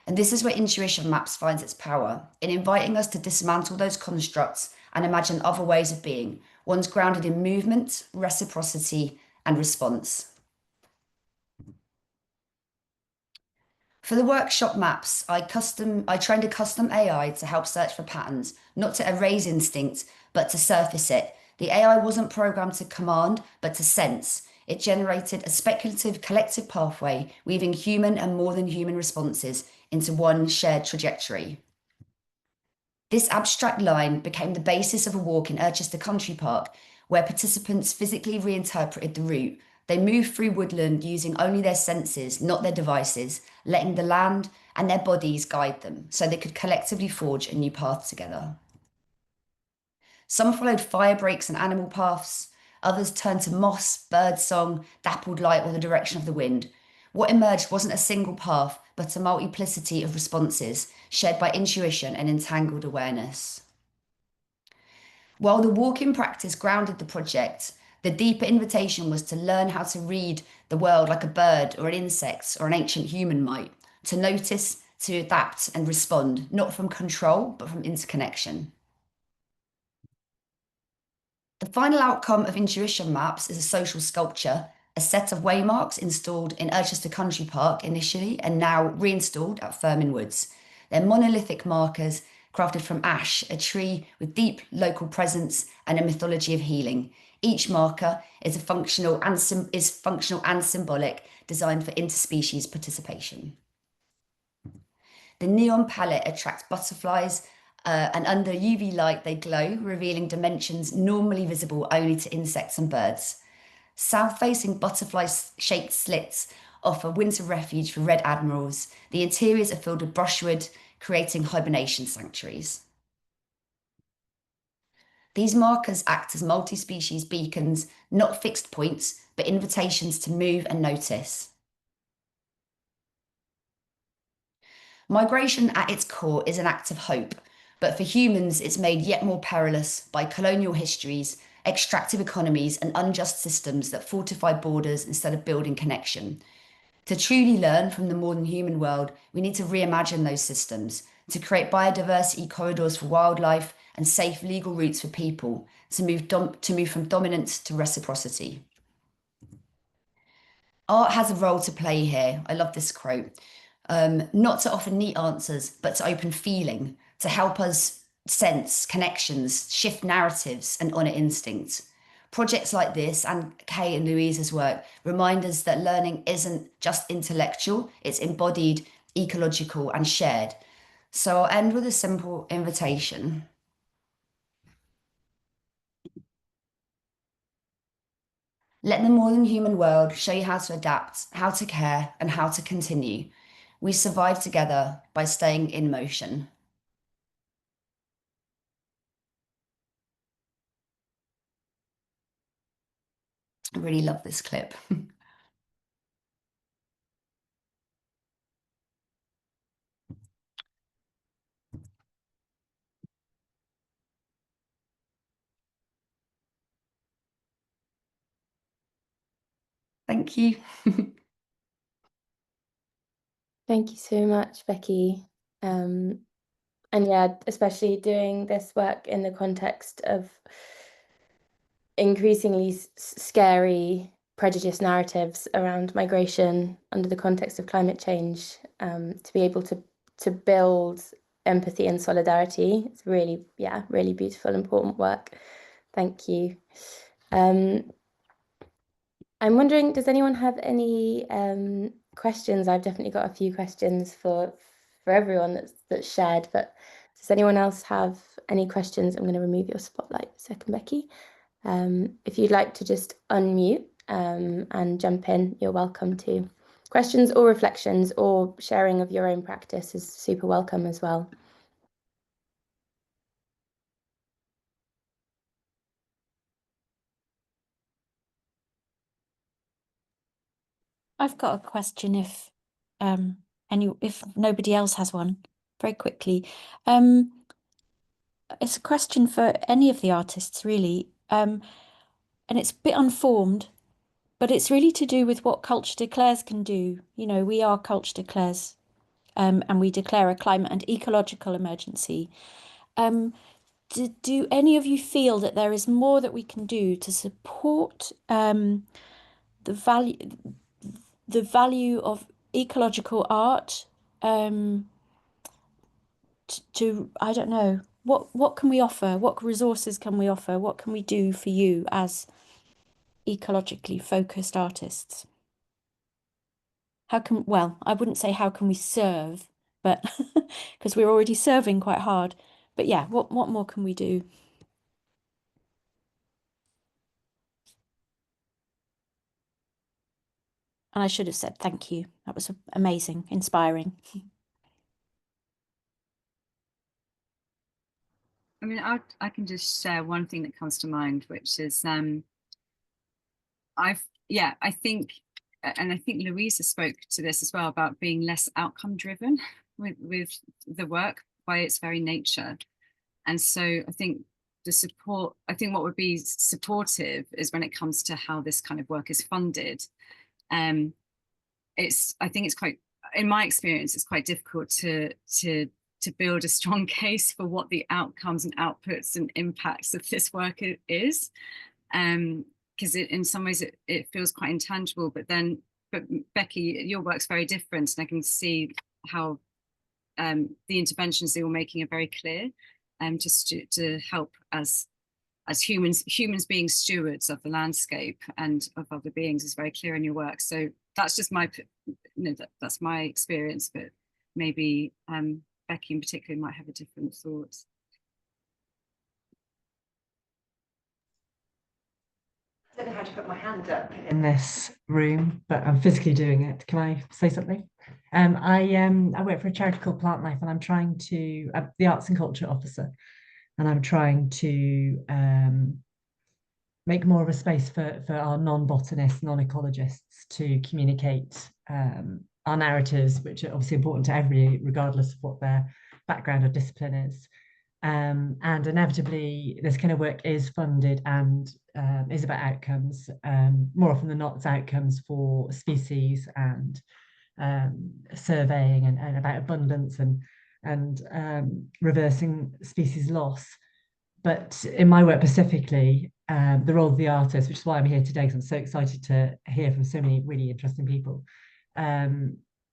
And this is where Intuition Maps finds its power, in inviting us to dismantle those constructs and imagine other ways of being, ones grounded in movement, reciprocity, and response. For the workshop maps, I trained a custom AI to help search for patterns, not to erase instinct, but to surface it. The AI wasn't programmed to command, but to sense. It generated a speculative collective pathway, weaving human and more than human responses into one shared trajectory. This abstract line became the basis of a walk in Urchester Country Park, where participants physically reinterpreted the route. They moved through woodland using only their senses, not their devices, letting the land and their bodies guide them so they could collectively forge a new path together. Some followed fire breaks and animal paths. Others turned to moss, bird song, dappled light, or the direction of the wind. What emerged wasn't a single path, but a multiplicity of responses shared by intuition and entangled awareness. While the walk-in practice grounded the project, the deeper invitation was to learn how to read the world like a bird or an insect or an ancient human might, to notice, to adapt and respond, not from control, but from interconnection. The final outcome of intuition maps is a social sculpture, a set of waymarks installed in Urchester Country Park initially and now reinstalled at Firmin Woods. They're monolithic markers crafted from ash, a tree with deep local presence and a mythology of healing. Each marker is functional and symbolic, designed for interspecies participation. The neon palette attracts butterflies, and under UV light they glow, revealing dimensions normally visible only to insects and birds. South-facing butterfly-shaped slits offer winter refuge for red admirals. The interiors are filled with brushwood, creating hibernation sanctuaries. These markers act as multi-species beacons, not fixed points, but invitations to move and notice. Migration at its core is an act of hope, but for humans it's made yet more perilous by colonial histories, extractive economies and unjust systems that fortify borders instead of building connection. To truly learn from the modern human world, we need to reimagine those systems, to create biodiversity corridors for wildlife and safe legal routes for people, to move from dominance to reciprocity. Art has a role to play here. I love this quote. Not to offer neat answers, but to open feeling, to help us sense connections, shift narratives, and honour instincts. Projects like this, and Kay and Louisa's work, remind us that learning isn't just intellectual, it's embodied, ecological, and shared. So I'll end with a simple invitation. Let the modern human world show you how to adapt, how to care, and how to continue. We survive together by staying in motion. I really love this clip. Thank you. Thank you so much, Becky. And yeah, especially doing this work in the context of increasingly scary, prejudiced narratives around migration under the context of climate change, to be able to build empathy and solidarity. It's really, yeah, really beautiful, important work. Thank you. I'm wondering, does anyone have any questions? I've definitely got a few questions for everyone that's shared, but does anyone else have any questions? I'm going to remove your spotlight for a second, Becky. If you'd like to just unmute and jump in, you're welcome to. Questions or reflections or sharing of your own practice is super welcome as well. I've got a question if nobody else has one, very quickly. It's a question for any of the artists, really. And it's a bit unformed, but it's really to do with what Culture Declares can do. You know, we are Culture Declares, and we declare a climate and ecological emergency. Do any of you feel that there is more that we can do to support the value of ecological art, to I don't know, what can we offer? What resources can we offer? What can we do for you as ecologically focused artists? I wouldn't say how can we serve, but because we're already serving quite hard. But yeah, what more can we do? And I should have said thank you. That was amazing, inspiring. I mean, I can just share one thing that comes to mind, which is I think, and I think Louisa spoke to this as well, about being less outcome driven with the work by its very nature. And so I think what would be supportive is when it comes to how this kind of work is funded. I think it's quite, in my experience, it's quite difficult to build a strong case for what the outcomes and outputs and impacts of this work is. Because in some ways it feels quite intangible, but Becky, your work's very different, and I can see how the interventions that you're making are very clear, just to help as humans being stewards of the landscape and of other beings is very clear in your work. So that's just that's my experience, but maybe Becky in particular might have a different thought. I don't know how to put my hand up in this room, but I'm physically doing it. Can I say something? I work for a charity called Plant Life, and I'm trying to the arts and culture officer, and I'm trying to make more of a space for our non-botanists, non-ecologists to communicate our narratives, which are obviously important to everybody, regardless of what their background or discipline is. And inevitably, this kind of work is funded and is about outcomes. More often than not, it's outcomes for species and surveying and about abundance and reversing species loss. But in my work specifically, the role of the artist, which is why I'm here today, because I'm so excited to hear from so many really interesting people,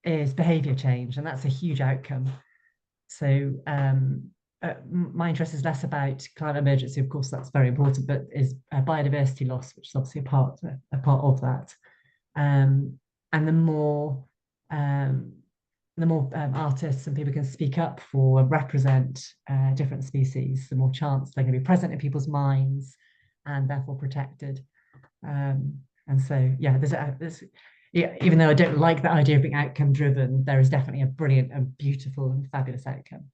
is behaviour change, and that's a huge outcome. So my interest is less about climate emergency, of course, that's very important, but is biodiversity loss, which is obviously a part of that. And the more artists and people can speak up for and represent different species, the more chance they're going to be present in people's minds and therefore protected. And so, yeah, even though I don't like the idea of being outcome driven, there is definitely a brilliant and beautiful and fabulous outcome.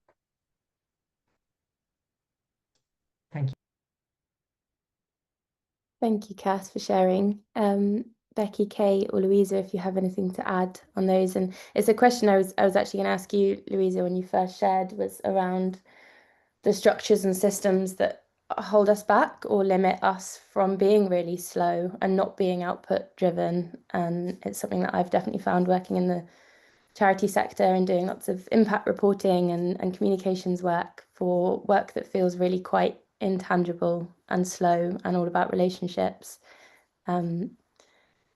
Thank you. Thank you, Cass, for sharing. Becky, Kay, or Louisa, if you have anything to add on those. And it's a question I was actually going to ask you, Louisa, when you first shared, was around the structures and systems that hold us back or limit us from being really slow and not being output driven. And it's something that I've definitely found working in the charity sector and doing lots of impact reporting and communications work for work that feels really quite intangible and slow and all about relationships.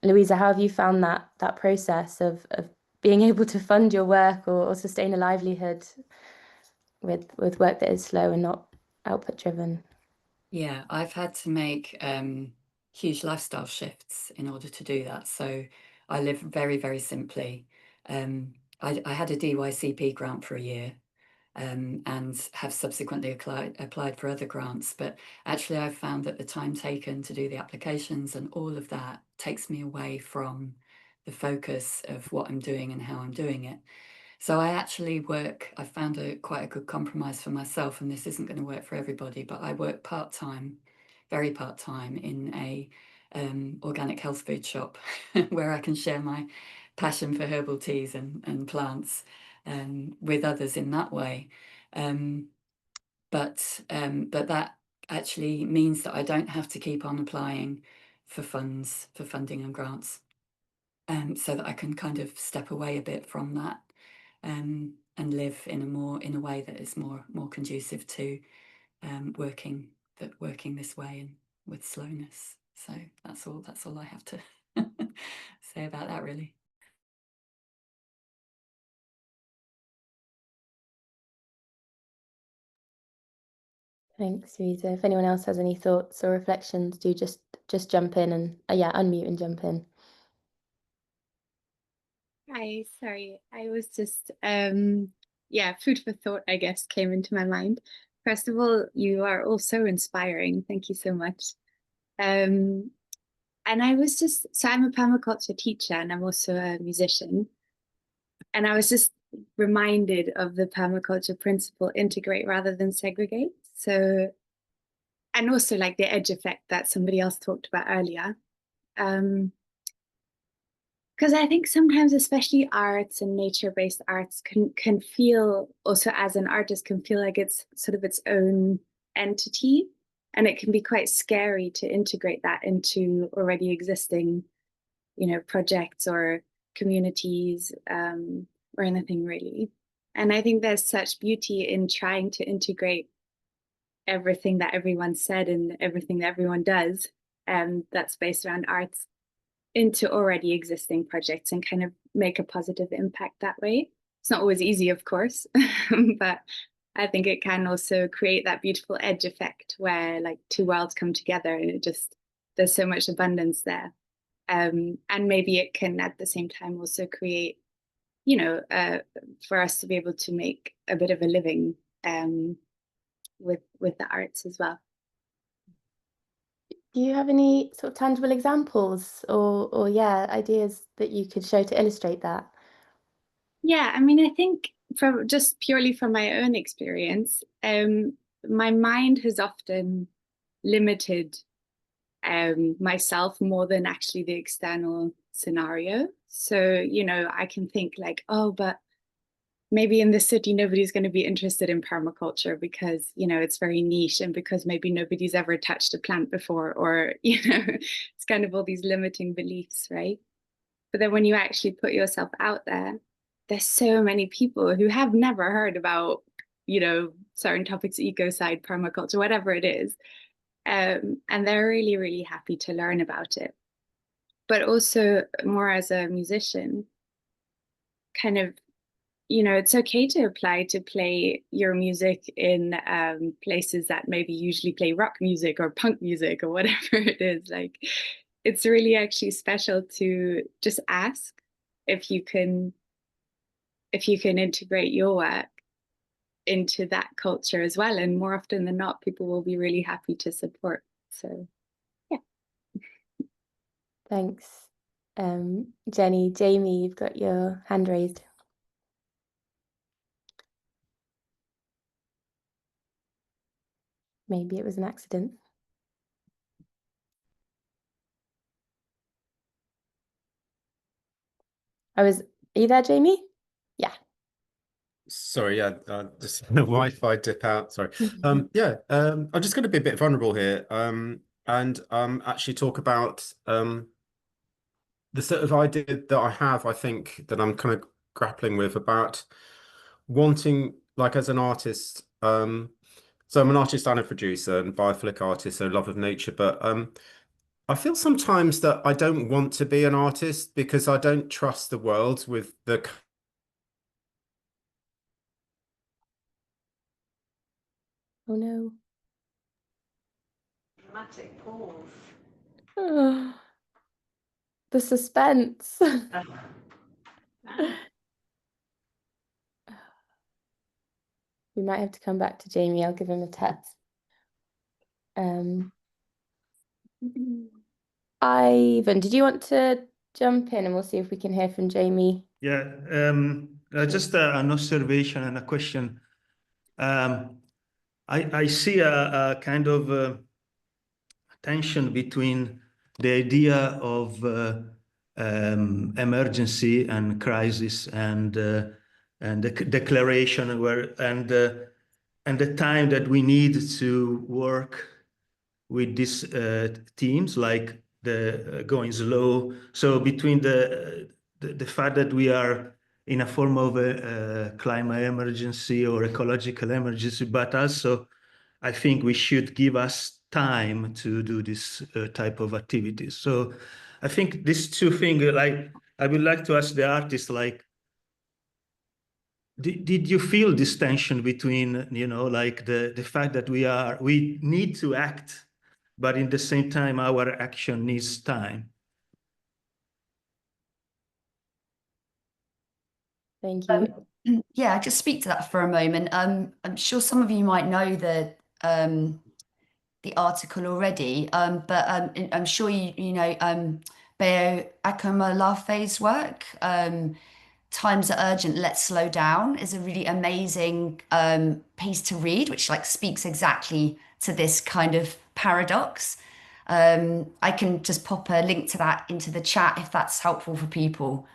Louisa, how have you found that process of being able to fund your work or sustain a livelihood with work that is slow and not output driven? Yeah, I've had to make huge lifestyle shifts in order to do that. So I live very, very simply. I had a DYCP grant for a year and have subsequently applied for other grants. But actually, I've found that the time taken to do the applications and all of that takes me away from the focus of what I'm doing and how I'm doing it. So I actually I found quite a good compromise for myself, and this isn't going to work for everybody, but I work part-time, very part-time in a organic health food shop where I can share my passion for herbal teas and plants with others in that way. But that actually means that I don't have to keep on applying for funding and grants, so that I can kind of step away a bit from that and live in a way that is more conducive to working this way and with slowness. So that's all I have to say about that, really. Thanks, Louisa. If anyone else has any thoughts or reflections, do just jump in and unmute and jump in. Hi, sorry. I was just yeah, food for thought, I guess, came into my mind. First of all, you are all so inspiring. Thank you so much. And I was just, so I'm a permaculture teacher and I'm also a musician. And I was just reminded of the permaculture principle, integrate rather than segregate. So, and also like the edge effect that somebody else talked about earlier. Because I think sometimes, especially arts and nature-based arts can feel, also as an artist, can feel like it's sort of its own entity. And it can be quite scary to integrate that into already existing, projects or communities, or anything really. And I think there's such beauty in trying to integrate everything that everyone said and everything that everyone does, that's based around arts, into already existing projects and kind of make a positive impact that way. It's not always easy, of course, but I think it can also create that beautiful edge effect where like two worlds come together and there's so much abundance there. And maybe it can at the same time also create, for us to be able to make a bit of a living with the arts as well. Do you have any sort of tangible examples or ideas that you could show to illustrate that? Yeah, I mean, I think just purely from my own experience, my mind has often limited myself more than actually the external scenario. So, I can think like, oh, but maybe in the city, nobody's going to be interested in permaculture because, it's very niche and because maybe nobody's ever touched a plant before, or, it's kind of all these limiting beliefs, right? But then when you actually put yourself out there, there's so many people who have never heard about, certain topics, ecocide, permaculture, whatever it is. And they're really, really happy to learn about it. But also more as a musician, kind of, it's okay to apply to play your music in places that maybe usually play rock music or punk music or whatever it is. Like, it's really actually special to just ask if you can integrate your work into that culture as well. And more often than not, people will be really happy to support. So, yeah. Thanks. Jenny, Jamie, you've got your hand raised. Maybe it was an accident. Are you there, Jamie? Yeah. Sorry, yeah, just the Wi-Fi dip out. Sorry. I'm just going to be a bit vulnerable here, and actually talk about the sort of idea that I have. I think that I'm kind of grappling with about wanting, like, as an artist. So I'm an artist and a producer and biophilic artist, so love of nature. But I feel sometimes that I don't want to be an artist because I don't trust the world with the. Oh no. Dramatic pause. Oh, the suspense. We might have to come back to Jamie. I'll give him a text. Ivan, did you want to jump in and we'll see if we can hear from Jamie? Yeah, just an observation and a question. I see a kind of tension between the idea of emergency and crisis and the declaration and the time that we need to work with these teams, like the going slow. So between the fact that we are in a form of a climate emergency or ecological emergency, but also I think we should give us time to do this type of activities. So I think these two things, like, I would like to ask the artist, like, did you feel this tension between, like the fact that we need to act, but in the same time, our action needs time? Thank you. Yeah, I'll just speak to that for a moment. I'm sure some of you might know the article already, but I'm sure you know Te Ao Māori's work. Times are urgent, let's slow down is a really amazing piece to read, which like speaks exactly to this kind of paradox. I can just pop a link to that into the chat if that's helpful for people.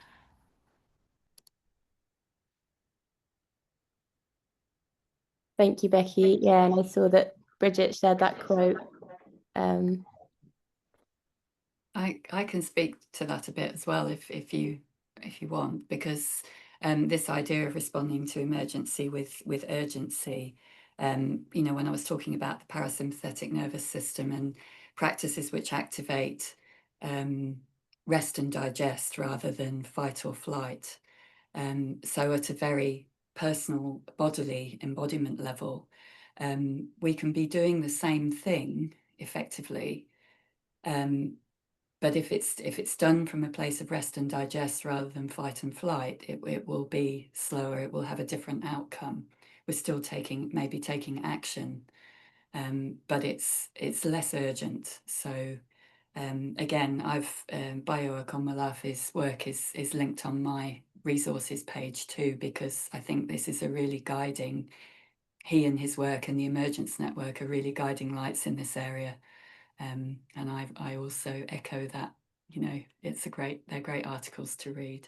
Thank you, Becky. Yeah, and I saw that Bridget shared that quote. I can speak to that a bit as well if you want, because this idea of responding to emergency with urgency, you know, when I was talking about the parasympathetic nervous system and practices which activate rest and digest rather than fight or flight. So at a very personal bodily embodiment level, we can be doing the same thing effectively. But if it's done from a place of rest and digest rather than fight and flight, it will be slower. It will have a different outcome. We're still maybe taking action, but it's less urgent. So again, Bayo Akomolafi's work is linked on my resources page too, because I think this is a really guiding. He and his work and the Emergence Network are really guiding lights in this area. And I also echo that, you know, they're great articles to read.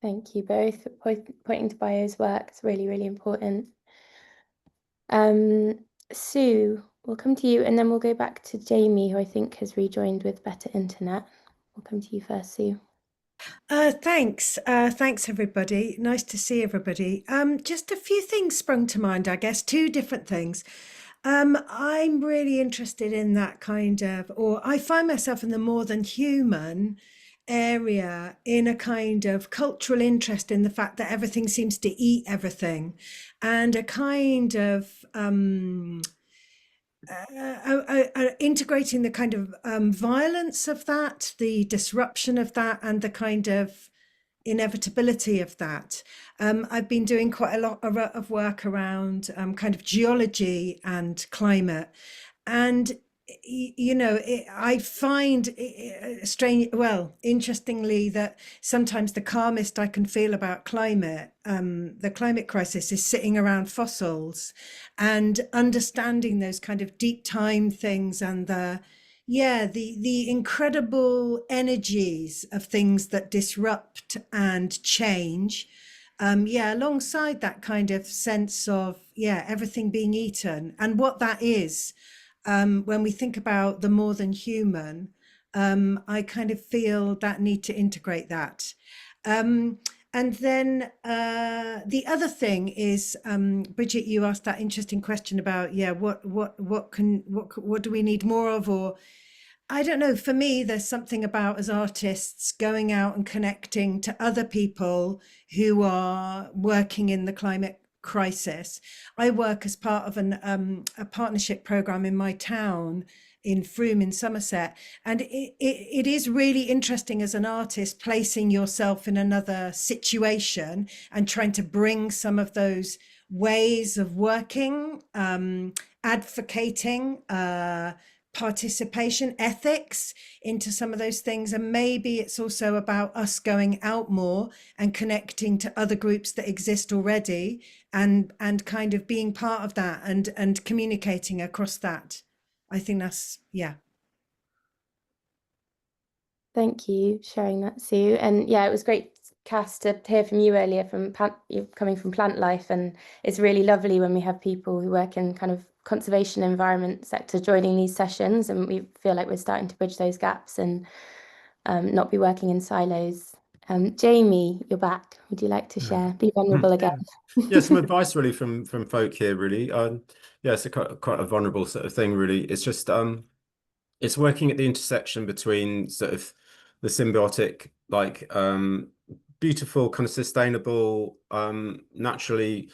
Thank you both for pointing to Bayo's work. It's really, really important. Sue, we'll come to you and then we'll go back to Jamie, who I think has rejoined with better internet. We'll come to you first, Sue. Thanks. Thanks, everybody. Nice to see everybody. Just a few things sprung to mind, I guess, two different things. I'm really interested in that kind of, or I find myself in the more than human area in a kind of cultural interest in the fact that everything seems to eat everything, and a kind of integrating the kind of violence of that, the disruption of that, and the kind of inevitability of that. I've been doing quite a lot of work around kind of geology and climate, and you know, I find strange, well, interestingly, that sometimes the calmest I can feel about climate, the climate crisis, is sitting around fossils and understanding those kind of deep time things and the incredible energies of things that disrupt and change. Alongside that kind of sense of everything being eaten, and what that is. When we think about the more than human, I kind of feel that need to integrate that. And then the other thing is, Bridget, you asked that interesting question about what do we need more of, or I don't know. For me, there's something about, as artists, going out and connecting to other people who are working in the climate crisis. I work as part of a partnership program in my town in Frome in Somerset, and it is really interesting as an artist placing yourself in another situation and trying to bring some of those ways of working, advocating, participation, ethics into some of those things. And maybe it's also about us going out more and connecting to other groups that exist already, and kind of being part of that and communicating across that. I think that's Thank you for sharing that, Sue. And yeah, it was great, Cass, to hear from you earlier, from coming from plant life. And it's really lovely when we have people who work in kind of conservation environment sector joining these sessions, and we feel like we're starting to bridge those gaps and not be working in silos. Jamie, you're back. Would you like to share? Be vulnerable again. Yeah, some advice really from folk here, really. Yeah, it's quite a vulnerable sort of thing, really. It's just it's working at the intersection between sort of the symbiotic, like beautiful, kind of sustainable, naturally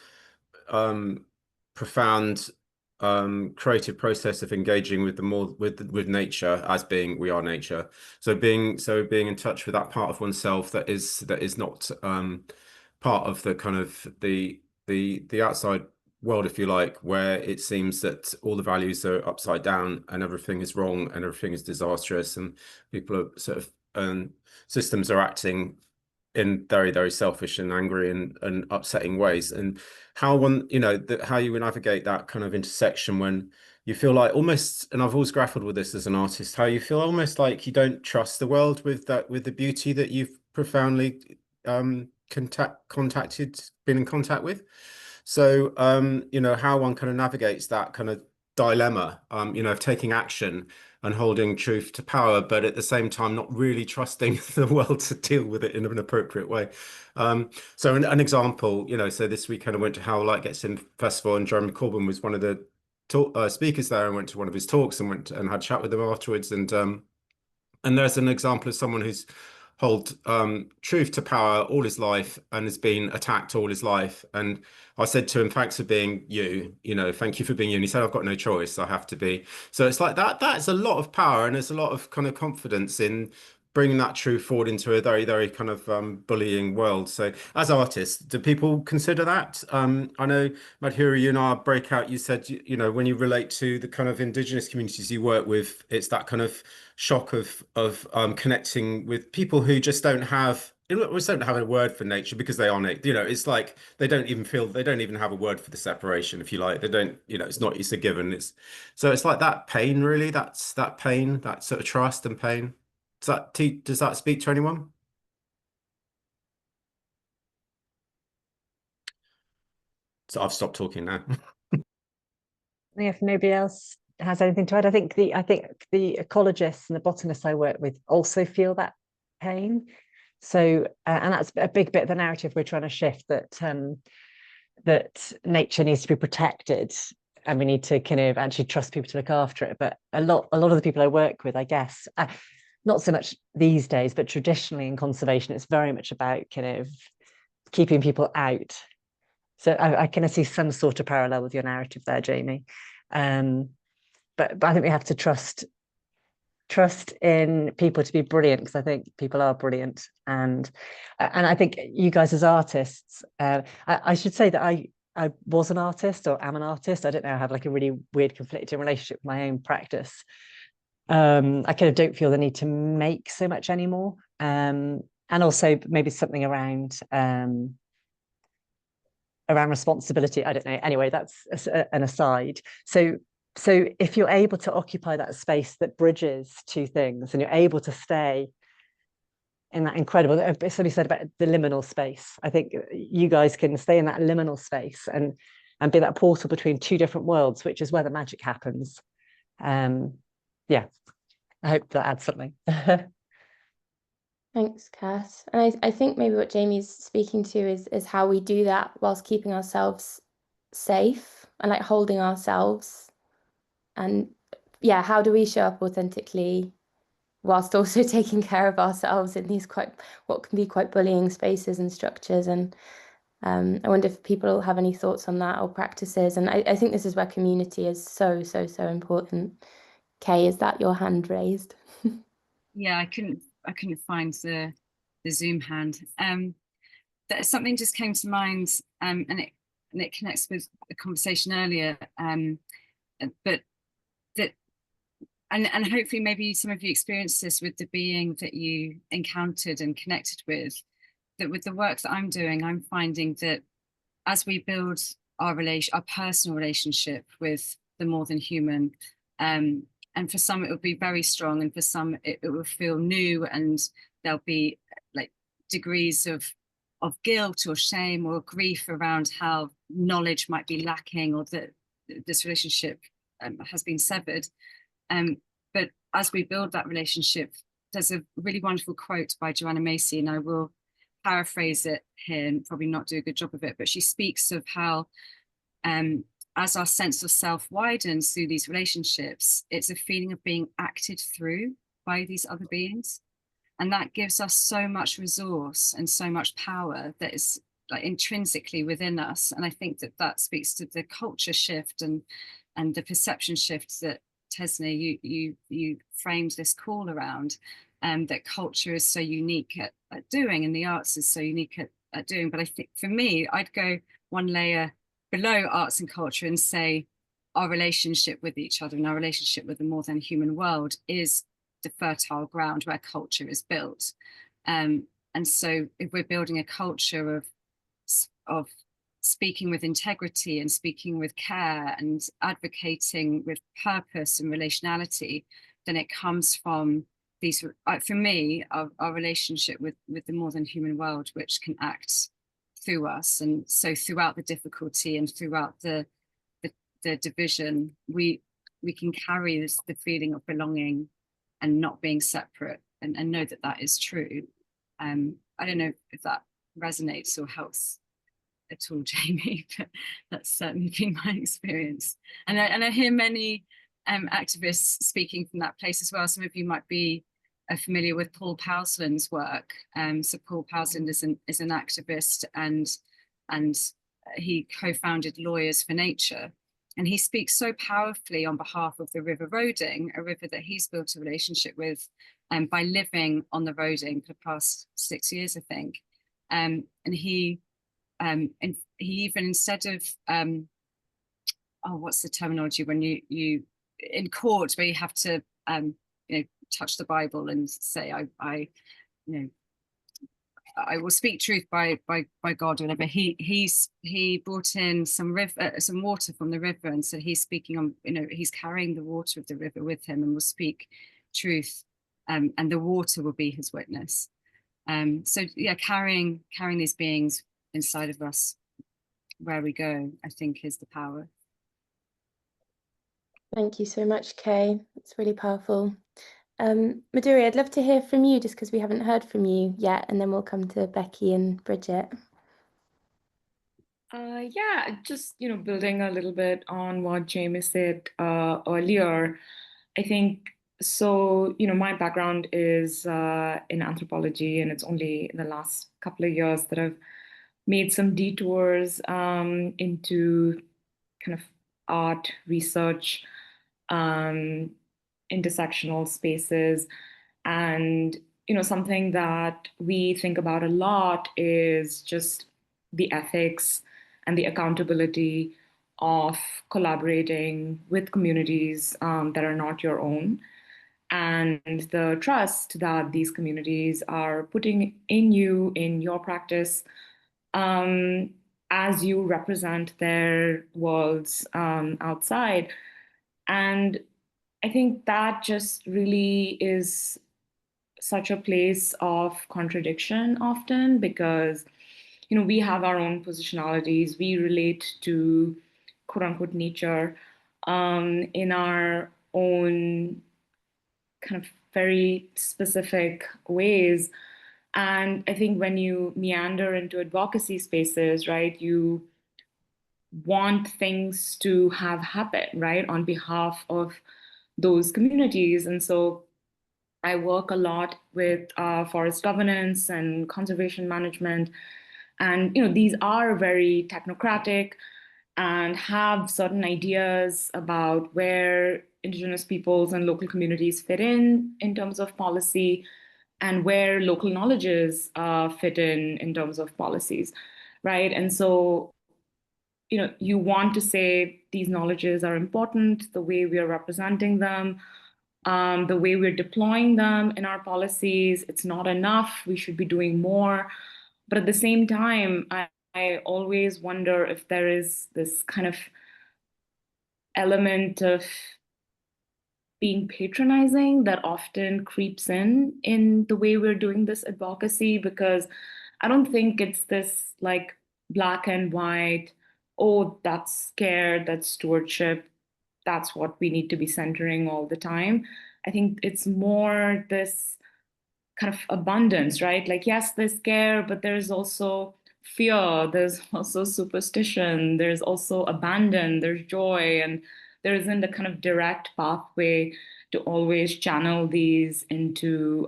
profound creative process of engaging with the more with nature as being we are nature. So being in touch with that part of oneself that is not part of the kind of the outside world, if you like, where it seems that all the values are upside down and everything is wrong and everything is disastrous and people are sort of systems are acting in very, very selfish and angry and upsetting ways. And how one, how you navigate that kind of intersection when you feel like almost, and I've always grappled with this as an artist, how you feel almost like you don't trust the world with the beauty that you've profoundly been in contact with. So how one kind of navigates that kind of dilemma, of taking action and holding truth to power, but at the same time not really trusting the world to deal with it in an appropriate way. So an example, so this weekend I went to How Light Gets In Festival, and Jeremy Corbyn was one of the speakers there, and went to one of his talks and went and had a chat with him afterwards. And there's an example of someone who's held truth to power all his life and has been attacked all his life. And I said to him, thanks for being you, thank you for being you. And he said, I've got no choice, I have to be. So it's like that's a lot of power, and there's a lot of kind of confidence in bringing that truth forward into a very, very kind of bullying world. So as artists, do people consider that? I know, Madhuri, you and our breakout, you said, when you relate to the kind of indigenous communities you work with, it's that kind of shock of connecting with people who just don't have a word for nature because they are nature. It's like they don't even have a word for the separation, if you like. They don't, it's a given. It's like that pain, really. That's that pain, that sort of trust and pain. Does that speak to anyone? So I've stopped talking now. If nobody else has anything to add, I think the ecologists and the botanists I work with also feel that pain. So and that's a big bit of the narrative we're trying to shift, that nature needs to be protected and we need to kind of actually trust people to look after it. But a lot of the people I work with, I guess, not so much these days, but traditionally in conservation, it's very much about kind of keeping people out. So I kind of see some sort of parallel with your narrative there, Jamie. But I think we have to trust in people to be brilliant, because I think people are brilliant. And I think you guys as artists, I should say that I was an artist, or am an artist. I don't know, I have like a really weird conflicting relationship with my own practice. I kind of don't feel the need to make so much anymore. And also maybe something around responsibility. I don't know. Anyway, that's an aside. So if you're able to occupy that space that bridges two things, and you're able to stay in that incredible, somebody said about the liminal space. I think you guys can stay in that liminal space and be that portal between two different worlds, which is where the magic happens. Yeah, I hope that adds something. Thanks, Cass. And I think maybe what Jamie's speaking to is how we do that whilst keeping ourselves safe and like holding ourselves. And yeah, how do we show up authentically whilst also taking care of ourselves in these what can be quite bullying spaces and structures? And I wonder if people have any thoughts on that or practices. And I think this is where community is so important. Kay, is that your hand raised? Yeah, I couldn't find the Zoom hand. Something just came to mind, and it connects with the conversation earlier. But that, and hopefully maybe some of you experienced this with the being that you encountered and connected with. That with the work that I'm doing, I'm finding that as we build our personal relationship with the more than human, and for some it will be very strong, and for some it will feel new, and there'll be like degrees of guilt or shame or grief around how knowledge might be lacking, or that this relationship has been severed. But as we build that relationship, there's a really wonderful quote by Joanna Macy, and I will paraphrase it here and probably not do a good job of it, but she speaks of how as our sense of self widens through these relationships, it's a feeling of being acted through by these other beings. And that gives us so much resource and so much power that is like intrinsically within us. And I think that speaks to the culture shift and the perception shifts that Tesne, you framed this call around, that culture is so unique at doing, and the arts is so unique at doing. But I think for me, I'd go one layer below arts and culture and say our relationship with each other and our relationship with the more than human world is the fertile ground where culture is built. And so if we're building a culture of speaking with integrity and speaking with care and advocating with purpose and relationality, then it comes from these, for me, our relationship with the more than human world, which can act through us. And so throughout the difficulty and throughout the division, we can carry the feeling of belonging and not being separate, and know that that is true. I don't know if that resonates or helps at all, Jamie, but that's certainly been my experience. And I hear many activists speaking from that place as well. Some of you might be familiar with Paul Pousland's work. So Paul Pousland is an activist, and he co-founded Lawyers for Nature. And he speaks so powerfully on behalf of the River Roding, a river that he's built a relationship with by living on the Roding for the past 6 years, I think. And he even, instead of what's the terminology when you in court where you have to touch the Bible and say I will speak truth by God, or whatever. He brought in some water from the river, and so he's speaking on, he's carrying the water of the river with him and will speak truth, and the water will be his witness. So yeah, carrying these beings inside of us where we go, I think, is the power. Thank you so much, Kay. It's really powerful. Madhuri, I'd love to hear from you, just because we haven't heard from you yet, and then we'll come to Becky and Bridget. Yeah, just building a little bit on what Jamie said earlier. I think so. My background is in anthropology, and it's only in the last couple of years that I've made some detours into kind of art research, intersectional spaces. And something that we think about a lot is just the ethics and the accountability of collaborating with communities that are not your own, and the trust that these communities are putting in you, in your practice, as you represent their worlds outside. And I think that just really is such a place of contradiction often, because we have our own positionalities. We relate to quote unquote nature in our own kind of very specific ways. And I think when you meander into advocacy spaces, right, you want things to have happen, right, on behalf of those communities. And so I work a lot with forest governance and conservation management. And these are very technocratic and have certain ideas about where Indigenous peoples and local communities fit in terms of policy, and where local knowledges fit in terms of policies, right? And so, you want to say these knowledges are important, the way we are representing them, the way we're deploying them in our policies, it's not enough, we should be doing more. But at the same time, I always wonder if there is this kind of element of being patronizing that often creeps in the way we're doing this advocacy, because I don't think it's this like black and white, oh, that's care, that's stewardship, that's what we need to be centering all the time. I think it's more this kind of abundance, right? Like, yes, there's care, but there's also fear, there's also superstition, there's also abandon, there's joy, and there isn't a kind of direct pathway to always channel these into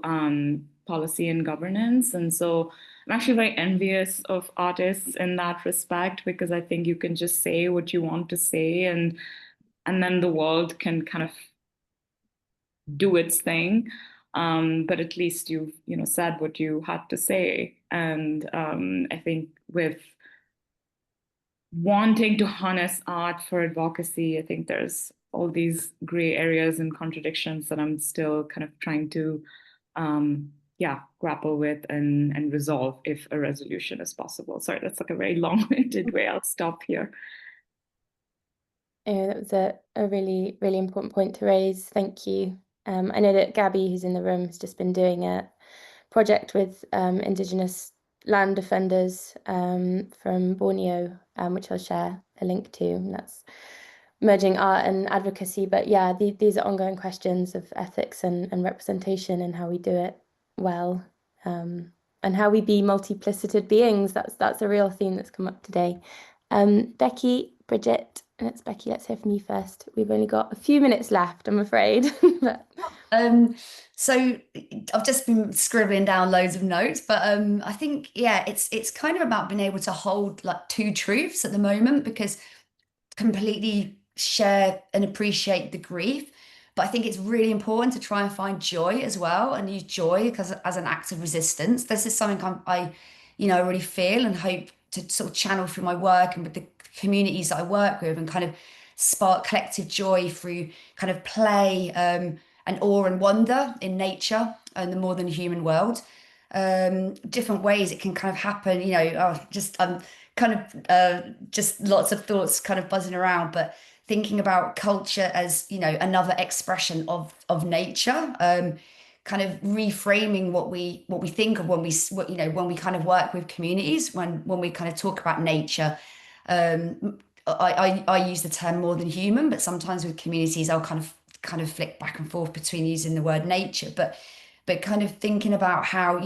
policy and governance. And so I'm actually very envious of artists in that respect, because I think you can just say what you want to say, and and then the world can kind of do its thing. But at least you've, said what you had to say. And I think with wanting to harness art for advocacy, I think there's all these gray areas and contradictions that I'm still kind of trying to grapple with and resolve, if a resolution is possible. Sorry, that's like a very long-winded way. I'll stop here. Yeah, that was a really, really important point to raise. Thank you. I know that Gabby, who's in the room, has just been doing a project with indigenous land defenders from Borneo, which I'll share a link to. And that's merging art and advocacy. But yeah, these are ongoing questions of ethics and representation and how we do it well, and how we be multiplicited beings. That's a real theme that's come up today. Becky, Bridget, and it's Becky, let's hear from you first. We've only got a few minutes left, I'm afraid. But... So I've just been scribbling down loads of notes, but I think, yeah, it's kind of about being able to hold like two truths at the moment, because completely share and appreciate the grief. But I think it's really important to try and find joy as well, and use joy as an act of resistance. This is something I really feel and hope to sort of channel through my work and with the communities that I work with, and kind of spark collective joy through kind of play and awe and wonder in nature and the more than human world. Different ways it can kind of happen, just lots of thoughts kind of buzzing around, but thinking about culture as another expression of nature, kind of reframing what we think of when we kind of work with communities, when we kind of talk about nature. I use the term more than human, but sometimes with communities I'll kind of flick back and forth between using the word nature, but kind of thinking about how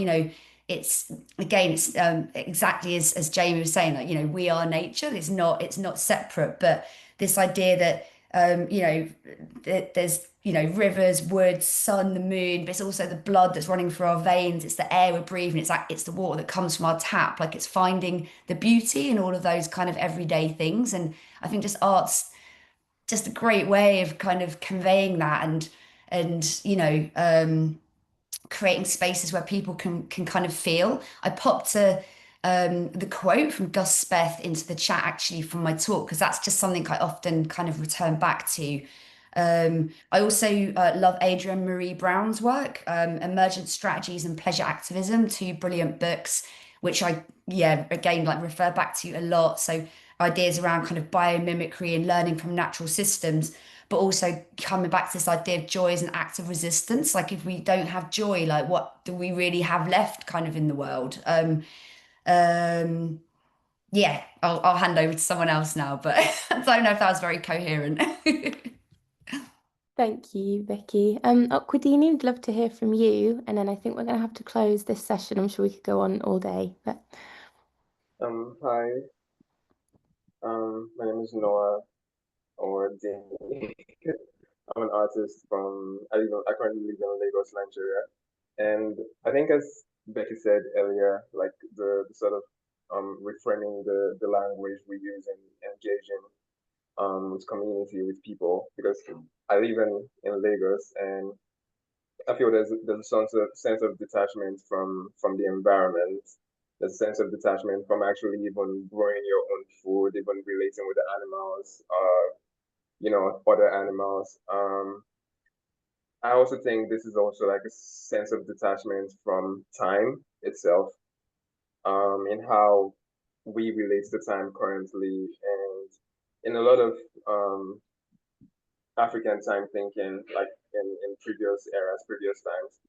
it's exactly as Jamie was saying, like we are nature. It's not separate, but this idea that there's rivers, woods, sun, the moon, but it's also the blood that's running through our veins. It's the air we're breathing. It's the water that comes from our tap. Like, it's finding the beauty in all of those kind of everyday things. And I think just art's just a great way of kind of conveying that and creating spaces where people can kind of feel. I popped the quote from Gus Speth into the chat actually from my talk, because that's just something I often kind of return back to. I also love Adrienne Marie Brown's work, Emergent Strategies and Pleasure Activism, two brilliant books, which I, again, like refer back to a lot. So ideas around kind of biomimicry and learning from natural systems, but also coming back to this idea of joy as an act of resistance. Like, if we don't have joy, like what do we really have left kind of in the world? I'll hand over to someone else now, but I don't know if that was very coherent. Thank you, Vicky. Aquadini, we'd love to hear from you, and then I think we're going to have to close this session. I'm sure we could go on all day. But hi, my name is Noah Owardini. I'm an artist I currently live in Lagos, Nigeria, and I think, as Becky said earlier, like the sort of reframing the language we use and engaging with community, with people, because I live in Lagos, and I feel there's a sense of detachment from the environment. There's a sense of detachment from actually even growing your own food, even relating with the animals, other animals. I also think this is also like a sense of detachment from time itself, in how we relate to time currently, and in a lot of African time thinking, like in previous eras, previous times,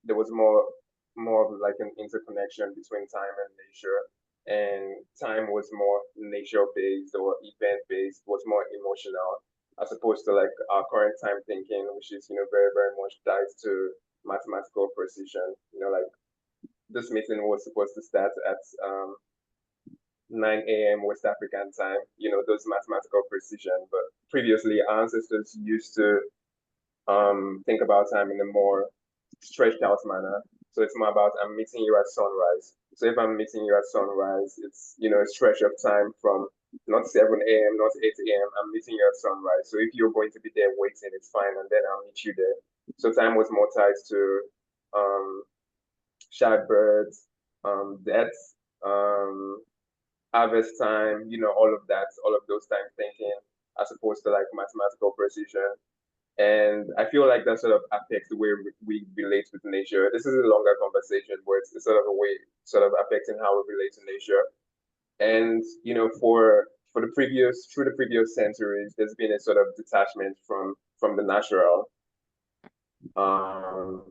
there was more of like an interconnection between time and nature, and time was more nature based or event based, was more emotional, as opposed to like our current time thinking, which is very, very much tied to mathematical precision. Like, this meeting was supposed to start at 9 a.m. West African time, those mathematical precision. But previously, our ancestors used to think about time in a more stretched out manner. So it's more about, I'm meeting you at sunrise. So if I'm meeting you at sunrise, it's a stretch of time from not 7 a.m., not 8 a.m. I'm meeting you at sunrise. So if you're going to be there waiting, it's fine, and then I'll meet you there. So time was more tied to shy birds, deaths, harvest time, all of that, all of those time thinking, as opposed to like mathematical precision. And I feel like that sort of affects the way we relate with nature. This is a longer conversation, but it's sort of a way sort of affecting how we relate to nature. And for the previous centuries, there's been a sort of detachment from the natural. How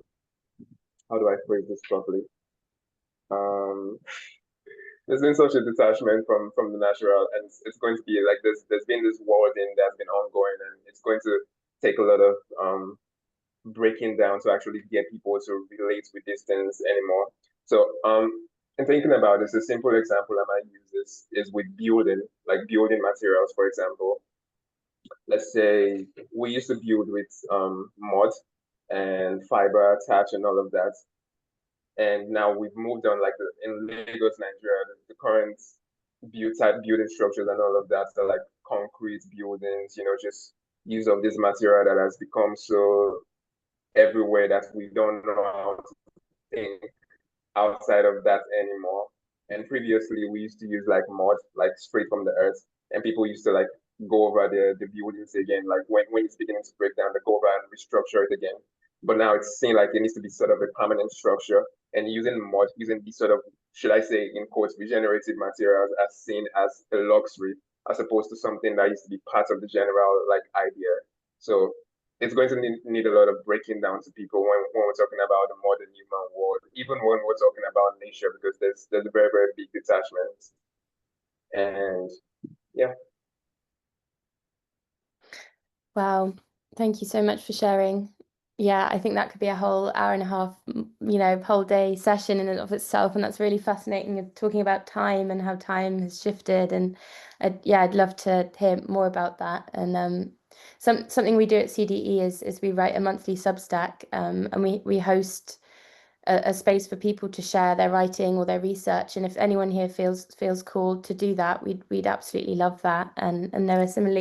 do I phrase this properly? There's been such a detachment from the natural, and it's going to be like there's been this wording that's been ongoing, and it's going to take a lot of breaking down to actually get people to relate with these things anymore. So in thinking about this, a simple example I might use is with building, like building materials, for example. Let's say we used to build with mud and fiber, thatch, and all of that. And now we've moved on, like in Lagos, Nigeria, the current building structures and all of that are like concrete buildings, just use of this material that has become so everywhere that we don't know how to think outside of that anymore. And previously we used to use like mud, like straight from the earth, and people used to like go over the buildings again, like when it's beginning to break down, they go over and restructure it again. But now it's seen like it needs to be sort of a permanent structure, and using mud, using these sort of, should I say in quotes, regenerative materials as seen as a luxury, as opposed to something that used to be part of the general like idea. So it's going to need a lot of breaking down to people when we're talking about the modern human world, even when we're talking about nature, because there's a very, very big detachment. And yeah. Wow, thank you so much for sharing. Yeah, I think that could be a whole hour and a half, whole day session in and of itself. And that's really fascinating of talking about time and how time has shifted. And I'd love to hear more about that. And something we do at CDE is we write a monthly Substack, and we host a space for people to share their writing or their research. And if anyone here feels called to do that, we'd absolutely love that. And Noah, similarly,